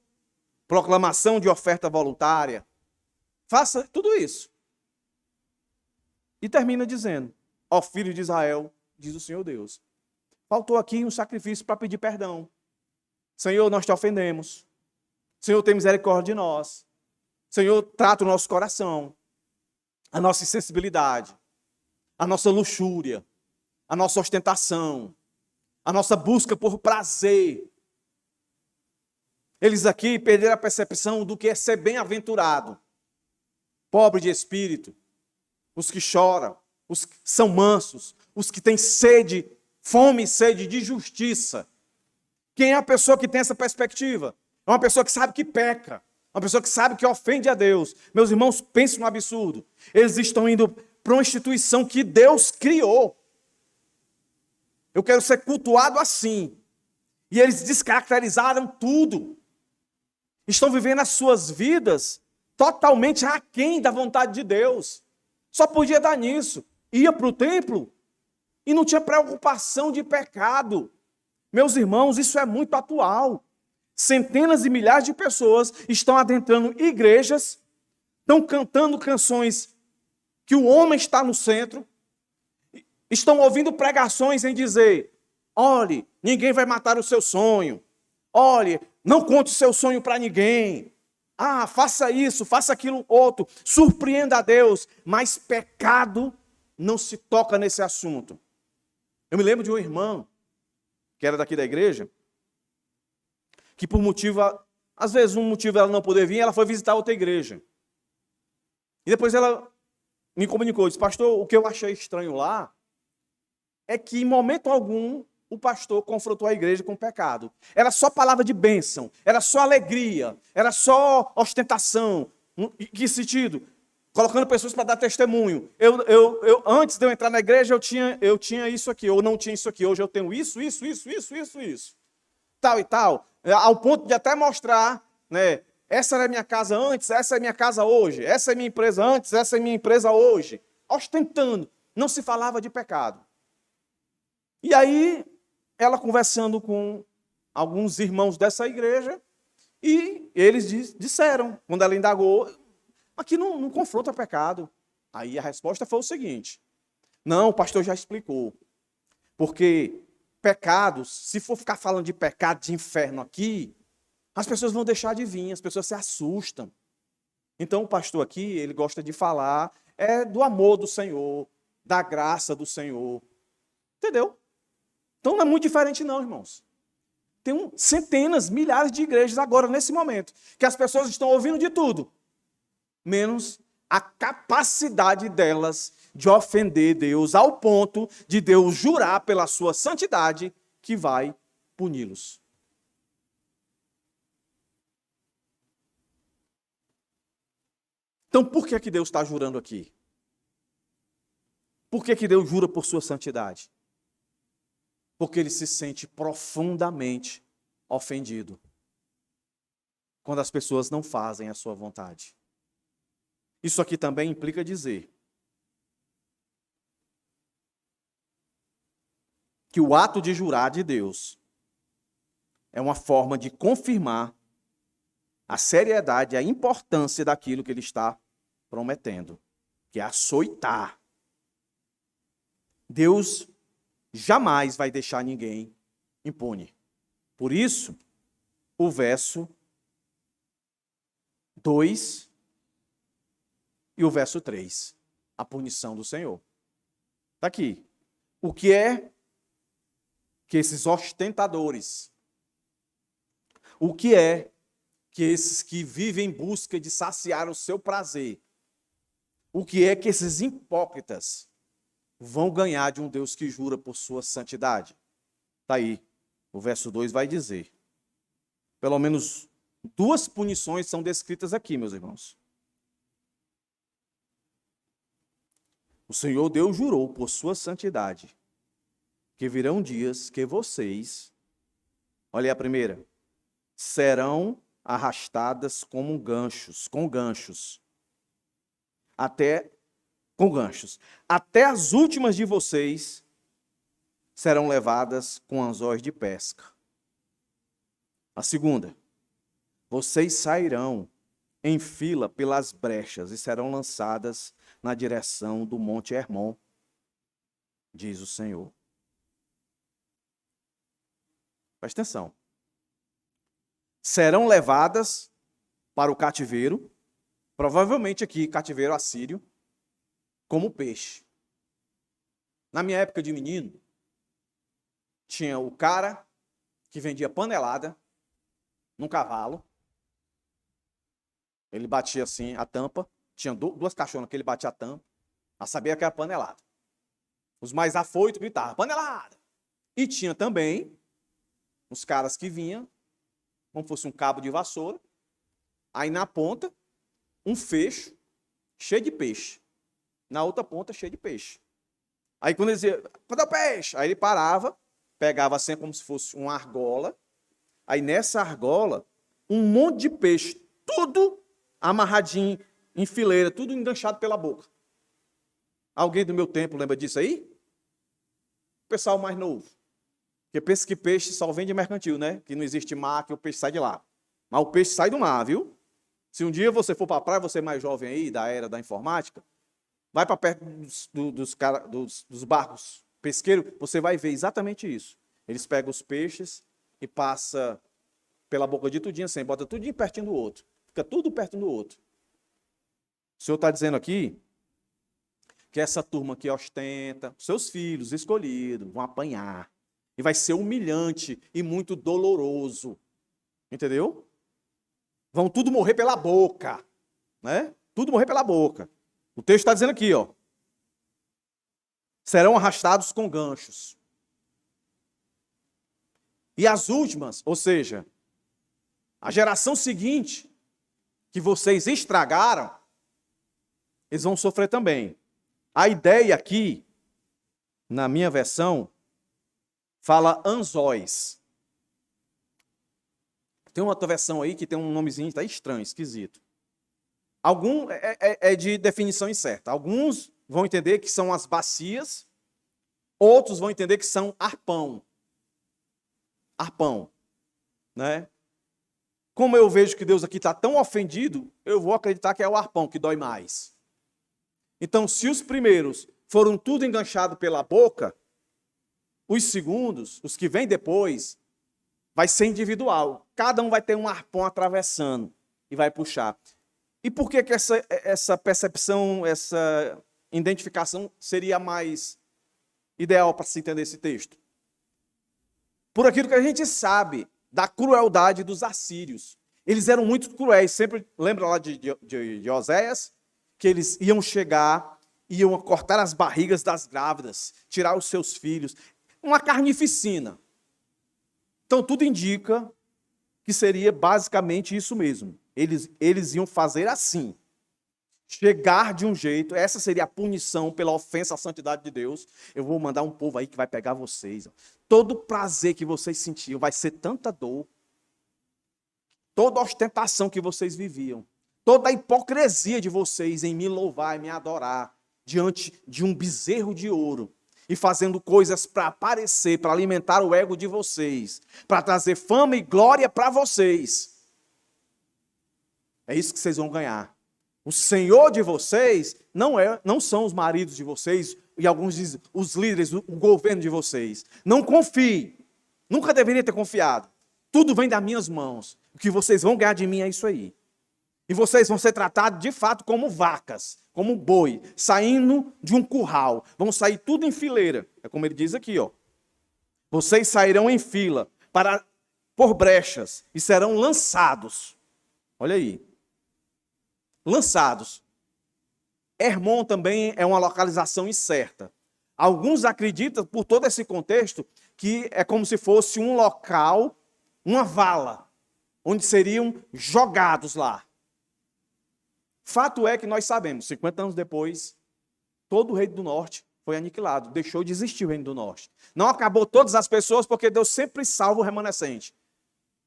proclamação de oferta voluntária. Faça tudo isso. E termina dizendo, ó filho de Israel, diz o Senhor Deus. Faltou aqui um sacrifício para pedir perdão. Senhor, nós te ofendemos. Senhor, tem misericórdia de nós. Senhor, trata o nosso coração, a nossa insensibilidade, a nossa luxúria. a nossa ostentação, a nossa busca por prazer. Eles aqui perderam a percepção do que é ser bem-aventurado, pobre de espírito, os que choram, os que são mansos, os que têm sede, fome e sede de justiça. Quem é a pessoa que tem essa perspectiva? É uma pessoa que sabe que peca, uma pessoa que sabe que ofende a Deus. Meus irmãos, pensem no absurdo. Eles estão indo para uma instituição que Deus criou. Eu quero ser cultuado assim. E eles descaracterizaram tudo. Estão vivendo as suas vidas totalmente aquém da vontade de Deus. Só podia dar nisso. Ia para o templo e não tinha preocupação de pecado. Meus irmãos, isso é muito atual. Centenas e milhares de pessoas estão adentrando igrejas, estão cantando canções que o homem está no centro, estão ouvindo pregações em dizer: olhe, ninguém vai matar o seu sonho. Olhe, não conte o seu sonho para ninguém. Ah, faça isso, faça aquilo outro. Surpreenda a Deus. Mas pecado não se toca nesse assunto. Eu me lembro de uma irmã, que era daqui da igreja, que por motivo, às vezes um motivo ela não poder vir, ela foi visitar outra igreja. E depois ela me comunicou, disse: pastor, o que eu achei estranho lá é que em momento algum o pastor confrontou a igreja com o pecado. Era só palavra de bênção, era só alegria, era só ostentação. Em que sentido? Colocando pessoas para dar testemunho. Antes de eu entrar na igreja, eu tinha isso aqui, ou não tinha isso aqui. Hoje eu tenho isso. Tal e tal. Ao ponto de até mostrar, né? Essa era a minha casa antes, essa é a minha casa hoje. Essa é a minha empresa antes, essa é a minha empresa hoje. Ostentando. Não se falava de pecado. E aí, ela conversando com alguns irmãos dessa igreja, e eles disseram, quando ela indagou: aqui não confronta pecado. Aí a resposta foi o seguinte: não, o pastor já explicou. Porque pecados, se for ficar falando de pecado, de inferno aqui, as pessoas vão deixar de vir, as pessoas se assustam. Então o pastor aqui, ele gosta de falar do amor do Senhor, da graça do Senhor. Entendeu? Então não é muito diferente não, irmãos. Tem centenas, milhares de igrejas agora, nesse momento, que as pessoas estão ouvindo de tudo, menos a capacidade delas de ofender Deus ao ponto de Deus jurar pela sua santidade que vai puni-los. Então por que Deus está jurando aqui? Por que Deus jura por sua santidade? Porque ele se sente profundamente ofendido quando as pessoas não fazem a sua vontade. Isso aqui também implica dizer que o ato de jurar de Deus é uma forma de confirmar a seriedade e a importância daquilo que ele está prometendo, que é açoitar. Deus jamais vai deixar ninguém impune. Por isso, o verso 2 e o verso 3, a punição do Senhor. Está aqui. O que é que esses ostentadores, o que é que esses que vivem em busca de saciar o seu prazer, o que é que esses hipócritas vão ganhar de um Deus que jura por sua santidade? Está aí. O verso 2 vai dizer. Pelo menos duas punições são descritas aqui, meus irmãos. O Senhor Deus jurou por sua santidade que virão dias que vocês, olha a primeira, serão arrastadas como ganchos, com ganchos, até as últimas de vocês serão levadas com anzóis de pesca. A segunda, vocês sairão em fila pelas brechas e serão lançadas na direção do Monte Hermon, diz o Senhor. Presta atenção. Serão levadas para o cativeiro, provavelmente aqui, cativeiro assírio, como peixe. Na minha época de menino, tinha o cara que vendia panelada num cavalo. Ele batia assim a tampa. Tinha duas caixonas que ele batia a tampa. Mas sabia que era panelada. Os mais afoitos gritavam, panelada! E tinha também os caras que vinham, como fosse um cabo de vassoura. Aí na ponta, um fecho cheio de peixe. Na outra ponta, cheio de peixe. Aí quando ele dizia, cadê o peixe? Aí ele parava, pegava assim como se fosse uma argola. Aí nessa argola, um monte de peixe, tudo amarradinho em fileira, tudo enganchado pela boca. Alguém do meu tempo lembra disso aí? O pessoal mais novo. Porque pensa que peixe só vem de mercantil, né? Que não existe mar, que o peixe sai de lá. Mas o peixe sai do mar, viu? Se um dia você for para a praia, você mais jovem aí, da era da informática, vai para perto dos barcos pesqueiros, você vai ver exatamente isso. Eles pegam os peixes e passam pela boca de tudinho assim, bota tudinho pertinho do outro. Fica tudo perto do outro. O Senhor está dizendo aqui que essa turma que ostenta, seus filhos escolhidos, vão apanhar. E vai ser humilhante e muito doloroso. Entendeu? Vão tudo morrer pela boca. Né? Tudo morrer pela boca. O texto está dizendo aqui, ó. Serão arrastados com ganchos. E as últimas, ou seja, a geração seguinte, que vocês estragaram, eles vão sofrer também. A ideia aqui, na minha versão, fala anzóis. Tem uma outra versão aí que tem um nomezinho tá estranho, esquisito. Algum é de definição incerta. Alguns vão entender que são as bacias, outros vão entender que são arpão. Arpão, né? Como eu vejo que Deus aqui está tão ofendido, eu vou acreditar que é o arpão que dói mais. Então, se os primeiros foram tudo enganchados pela boca, os segundos, os que vêm depois, vai ser individual. Cada um vai ter um arpão atravessando e vai puxar. E por que essa percepção, essa identificação seria mais ideal para se entender esse texto? Por aquilo que a gente sabe da crueldade dos assírios. Eles eram muito cruéis. Sempre lembra lá de Oséias? Que eles iam chegar, iam cortar as barrigas das grávidas, tirar os seus filhos. Uma carnificina. Então, tudo indica que seria basicamente isso mesmo. Eles iam fazer assim. Chegar de um jeito, essa seria a punição pela ofensa à santidade de Deus. Eu vou mandar um povo aí que vai pegar vocês. Todo prazer que vocês sentiam vai ser tanta dor. Toda ostentação que vocês viviam. Toda a hipocrisia de vocês em me louvar e me adorar diante de um bezerro de ouro e fazendo coisas para aparecer, para alimentar o ego de vocês, para trazer fama e glória para vocês. É isso que vocês vão ganhar. O Senhor de vocês não são os maridos de vocês, e alguns dizem os líderes, o governo de vocês. Não confie. Nunca deveria ter confiado. Tudo vem das minhas mãos. O que vocês vão ganhar de mim é isso aí. E vocês vão ser tratados de fato como vacas, como boi, saindo de um curral. Vão sair tudo em fileira. É como ele diz aqui, ó. Vocês sairão em fila por brechas e serão lançados. Olha aí. Lançados. Hermon também é uma localização incerta. Alguns acreditam, por todo esse contexto, que é como se fosse um local, uma vala, onde seriam jogados lá. Fato é que nós sabemos, 50 anos depois, todo o reino do norte foi aniquilado, deixou de existir o reino do norte. Não acabou todas as pessoas, porque Deus sempre salva o remanescente.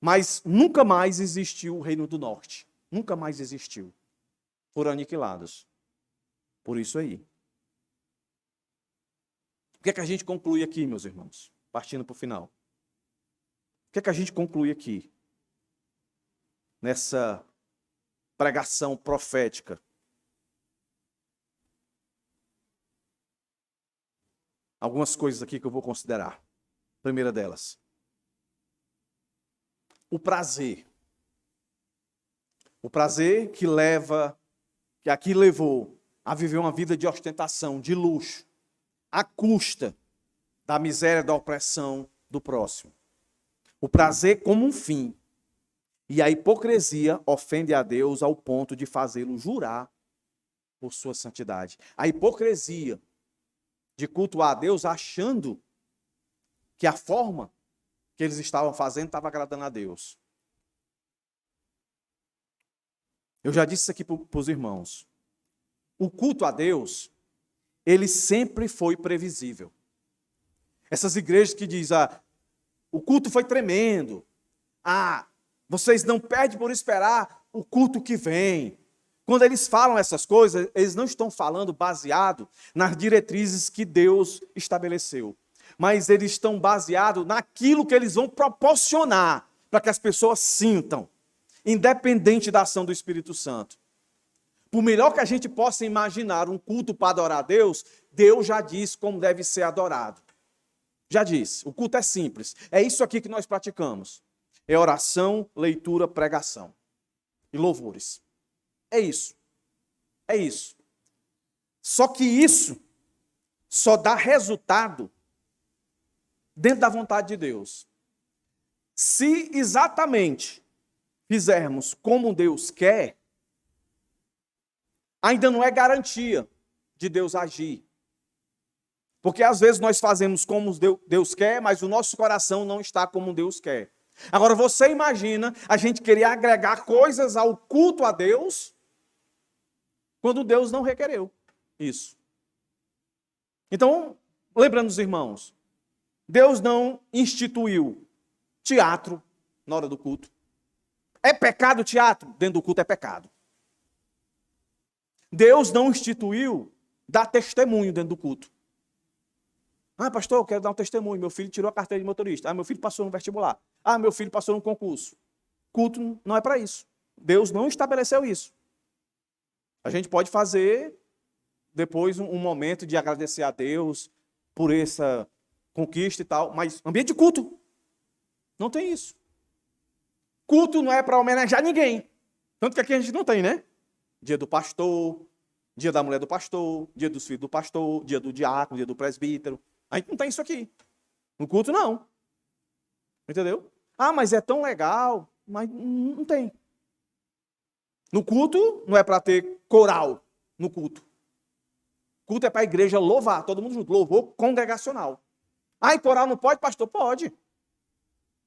Mas nunca mais existiu o reino do norte. Nunca mais existiu. Foram aniquilados. Por isso aí. O que é que a gente conclui aqui, meus irmãos? Partindo para o final. O que é que a gente conclui aqui? Nessa pregação profética. Algumas coisas aqui que eu vou considerar. Primeira delas. O prazer. O prazer que aqui levou a viver uma vida de ostentação, de luxo. à custa da miséria, da opressão do próximo. O prazer como um fim. E a hipocrisia ofende a Deus ao ponto de fazê-lo jurar por sua santidade. A hipocrisia de cultuar a Deus achando que a forma que eles estavam fazendo estava agradando a Deus. Eu já disse isso aqui para os irmãos. O culto a Deus, ele sempre foi previsível. Essas igrejas que dizem, o culto foi tremendo. Vocês não perdem por esperar o culto que vem. Quando eles falam essas coisas, eles não estão falando baseado nas diretrizes que Deus estabeleceu. Mas eles estão baseados naquilo que eles vão proporcionar para que as pessoas sintam, independente da ação do Espírito Santo. Por melhor que a gente possa imaginar um culto para adorar a Deus, Deus já disse como deve ser adorado. Já disse, o culto é simples. É isso aqui que nós praticamos. É oração, leitura, pregação e louvores. É isso. É isso. Só que isso só dá resultado dentro da vontade de Deus. Se exatamente fizermos como Deus quer, ainda não é garantia de Deus agir. Porque às vezes nós fazemos como Deus quer, mas o nosso coração não está como Deus quer. Agora você imagina a gente querer agregar coisas ao culto a Deus, quando Deus não requereu isso. Então, lembrando os irmãos, Deus não instituiu teatro na hora do culto. É pecado o teatro? Dentro do culto é pecado. Deus não instituiu dar testemunho dentro do culto. Pastor, eu quero dar um testemunho. Meu filho tirou a carteira de motorista. Meu filho passou no vestibular. Meu filho passou no concurso. Culto não é para isso. Deus não estabeleceu isso. A gente pode fazer depois um momento de agradecer a Deus por essa conquista e tal, mas ambiente de culto não tem isso. Culto não é para homenagear ninguém. Tanto que aqui a gente não tem, né? Dia do pastor, dia da mulher do pastor, dia dos filhos do pastor, dia do diácono, dia do presbítero. A gente não tem isso aqui. No culto, não. Entendeu? Mas é tão legal. Mas não tem. No culto, não é para ter coral no culto. Culto é para a igreja louvar, todo mundo junto. Louvor congregacional. E coral não pode, pastor? Pode.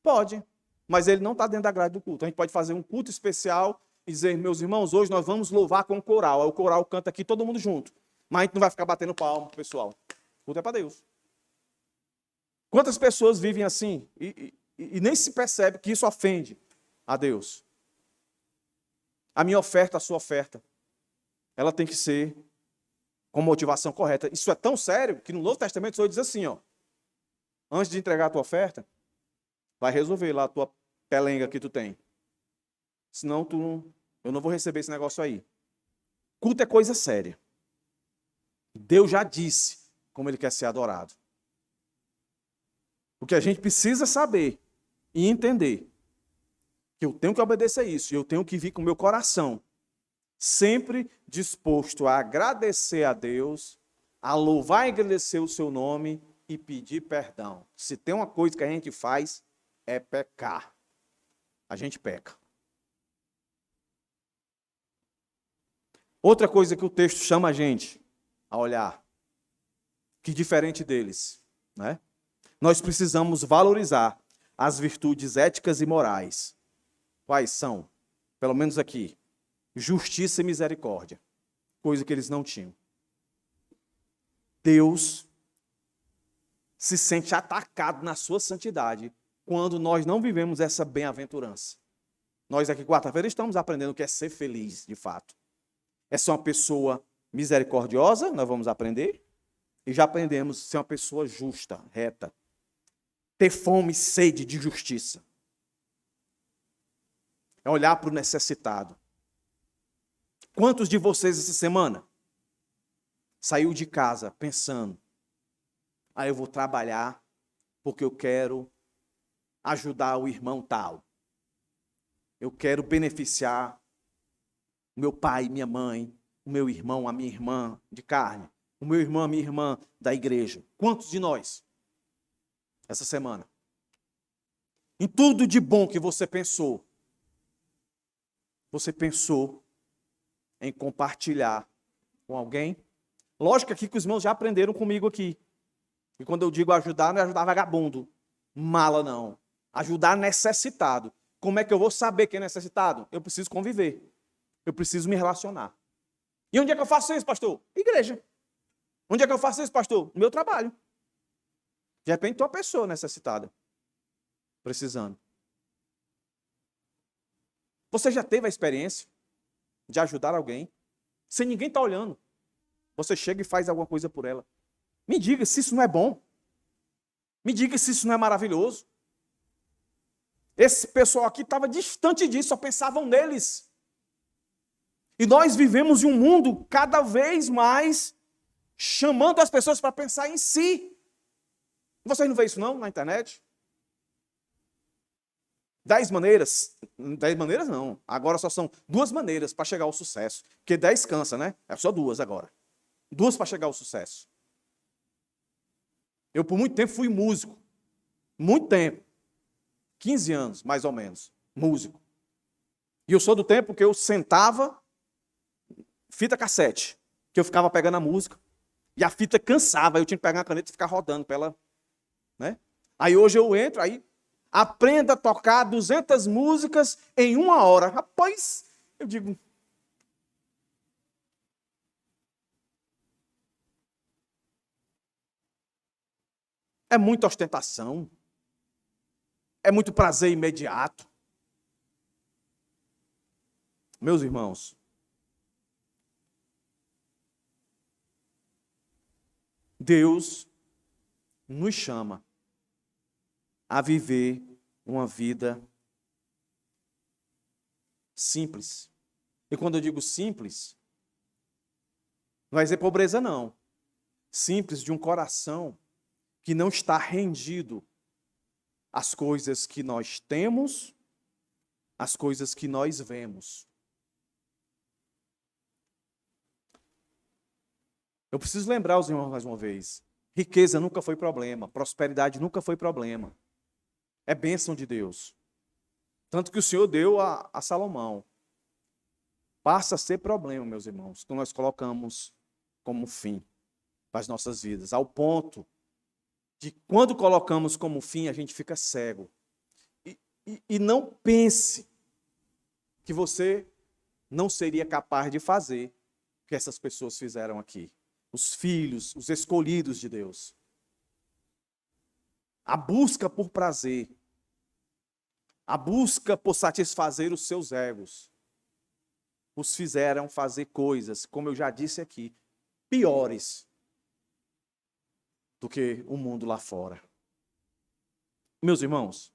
Pode. Mas ele não está dentro da grade do culto. A gente pode fazer um culto especial e dizer, meus irmãos, hoje nós vamos louvar com o coral. Aí o coral canta aqui, todo mundo junto. Mas a gente não vai ficar batendo palma, pessoal. O culto é para Deus. Quantas pessoas vivem assim e nem se percebe que isso ofende a Deus? A minha oferta, a sua oferta, ela tem que ser com motivação correta. Isso é tão sério que no Novo Testamento o Senhor diz assim, antes de entregar a tua oferta, vai resolver lá a tua pelenga que tu tem. Senão eu não vou receber esse negócio aí. Culto é coisa séria. Deus já disse como ele quer ser adorado. O que a gente precisa saber e entender, que eu tenho que obedecer isso, e eu tenho que vir com o meu coração, sempre disposto a agradecer a Deus, a louvar e agradecer o seu nome e pedir perdão. Se tem uma coisa que a gente faz, é pecar. A gente peca. Outra coisa que o texto chama a gente a olhar, que diferente deles, né? Nós precisamos valorizar as virtudes éticas e morais. Quais são? Pelo menos aqui. Justiça e misericórdia. Coisa que eles não tinham. Deus se sente atacado na sua santidade quando nós não vivemos essa bem-aventurança. Nós aqui, quarta-feira, estamos aprendendo o que é ser feliz, de fato. É ser uma pessoa misericordiosa, nós vamos aprender. E já aprendemos a ser uma pessoa justa, reta. Ter fome e sede de justiça. É olhar para o necessitado. Quantos de vocês essa semana saiu de casa pensando, eu vou trabalhar porque eu quero ajudar o irmão tal. Eu quero beneficiar o meu pai, minha mãe, o meu irmão, a minha irmã de carne. o meu irmão, a minha irmã da igreja? Quantos de nós? Essa semana. Em tudo de bom que você pensou em compartilhar com alguém? Lógico aqui que os irmãos já aprenderam comigo aqui. E quando eu digo ajudar, não é ajudar vagabundo, mala não. Ajudar necessitado. Como é que eu vou saber quem é necessitado? Eu preciso conviver. Eu preciso me relacionar. E onde é que eu faço isso, pastor? Igreja. Onde é que eu faço isso, pastor? No meu trabalho. De repente, tem uma pessoa necessitada, precisando. Você já teve a experiência de ajudar alguém, sem ninguém estar olhando? Você chega e faz alguma coisa por ela. Me diga se isso não é bom. Me diga se isso não é maravilhoso. Esse pessoal aqui estava distante disso, só pensavam neles. E nós vivemos em um mundo cada vez mais chamando as pessoas para pensar em si. Vocês não veem isso não na internet? 10 maneiras. 10 maneiras não. Agora só são 2 maneiras para chegar ao sucesso. Porque 10 cansa, né? É só 2 agora. 2 para chegar ao sucesso. Eu por muito tempo fui músico. Muito tempo. 15 anos, mais ou menos. Músico. E eu sou do tempo que eu sentava, fita cassete, que eu ficava pegando a música, e a fita cansava, eu tinha que pegar uma caneta e ficar rodando para ela, né? Aí hoje eu entro, aí aprenda a tocar 200 músicas em 1 hora. Rapaz, eu digo... É muita ostentação. É muito prazer imediato. Meus irmãos, Deus nos chama a viver uma vida simples. E quando eu digo simples, não vai dizer pobreza não. Simples de um coração que não está rendido às coisas que nós temos, às coisas que nós vemos. Eu preciso lembrar os irmãos mais uma vez. Riqueza nunca foi problema, prosperidade nunca foi problema. É bênção de Deus. Tanto que o Senhor deu a Salomão. Passa a ser problema, meus irmãos, que nós colocamos como fim para as nossas vidas. Ao ponto de quando colocamos como fim, a gente fica cego. E não pense que você não seria capaz de fazer o que essas pessoas fizeram aqui. Os filhos, os escolhidos de Deus. A busca por prazer, a busca por satisfazer os seus egos, os fizeram fazer coisas, como eu já disse aqui, piores do que o mundo lá fora. Meus irmãos,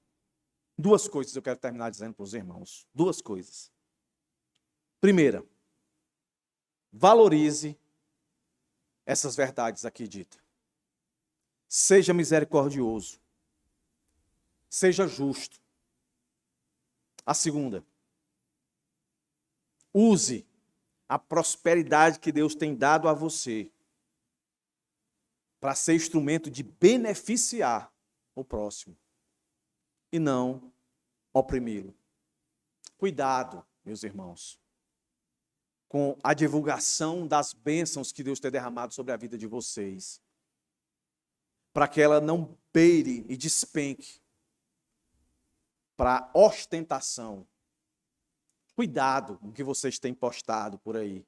2 coisas eu quero terminar dizendo para os irmãos. 2 coisas. Primeira, valorize essas verdades aqui ditas. Seja misericordioso. Seja justo. A segunda, use a prosperidade que Deus tem dado a você para ser instrumento de beneficiar o próximo e não oprimi-lo. Cuidado, meus irmãos, com a divulgação das bênçãos que Deus tem derramado sobre a vida de vocês, para que ela não beire e despenque para ostentação. Cuidado com o que vocês têm postado por aí,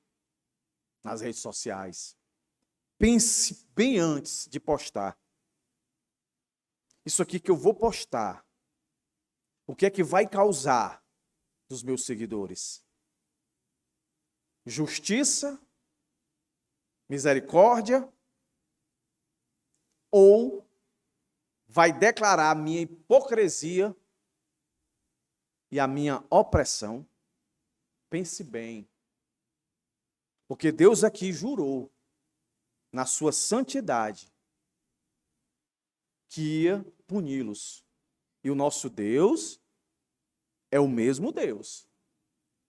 nas redes sociais. Pense bem antes de postar. Isso aqui que eu vou postar, o que é que vai causar dos meus seguidores? Justiça? Misericórdia? Ou vai declarar a minha hipocrisia e a minha opressão? Pense bem. Porque Deus aqui jurou, na sua santidade, que ia puni-los. E o nosso Deus é o mesmo Deus.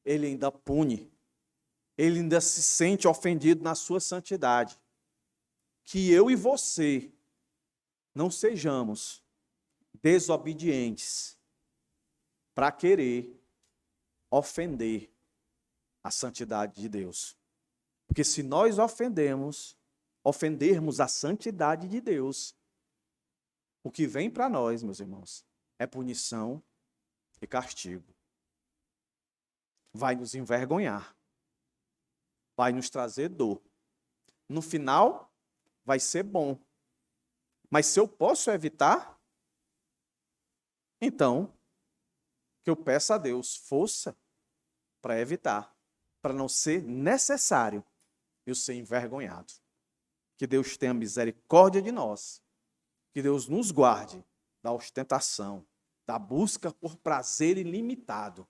Ele ainda pune. Ele ainda se sente ofendido na sua santidade. que eu e você não sejamos desobedientes para querer ofender a santidade de Deus. Porque se nós ofendermos a santidade de Deus, o que vem para nós, meus irmãos, é punição e castigo. Vai nos envergonhar. Vai nos trazer dor. No final, vai ser bom. Mas se eu posso evitar, então, que eu peça a Deus força para evitar, para não ser necessário eu ser envergonhado. Que Deus tenha misericórdia de nós. Que Deus nos guarde da ostentação, da busca por prazer ilimitado,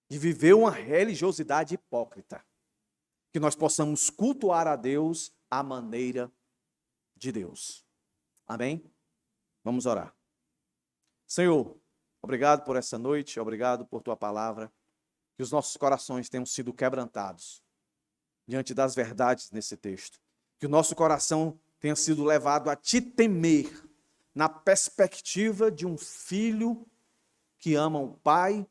de viver uma religiosidade hipócrita. Que nós possamos cultuar a Deus à maneira de Deus. Amém? Vamos orar. Senhor, obrigado por essa noite, obrigado por tua palavra. Que os nossos corações tenham sido quebrantados diante das verdades nesse texto. Que o nosso coração tenha sido levado a te temer na perspectiva de um filho que ama o pai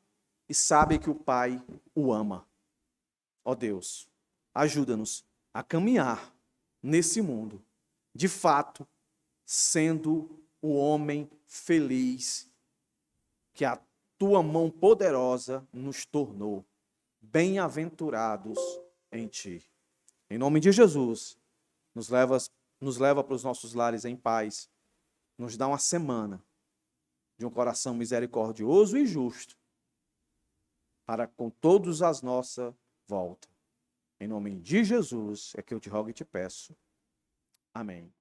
e sabe que o pai o ama. Ó Deus, ajuda-nos a caminhar nesse mundo, de fato, sendo o homem feliz que a tua mão poderosa nos tornou. Bem-aventurados em ti. Em nome de Jesus, nos leva para os nossos lares em paz. Nos dá uma semana de um coração misericordioso e justo para com todos as nossa volta. Em nome de Jesus é que eu te rogo e te peço. Amém.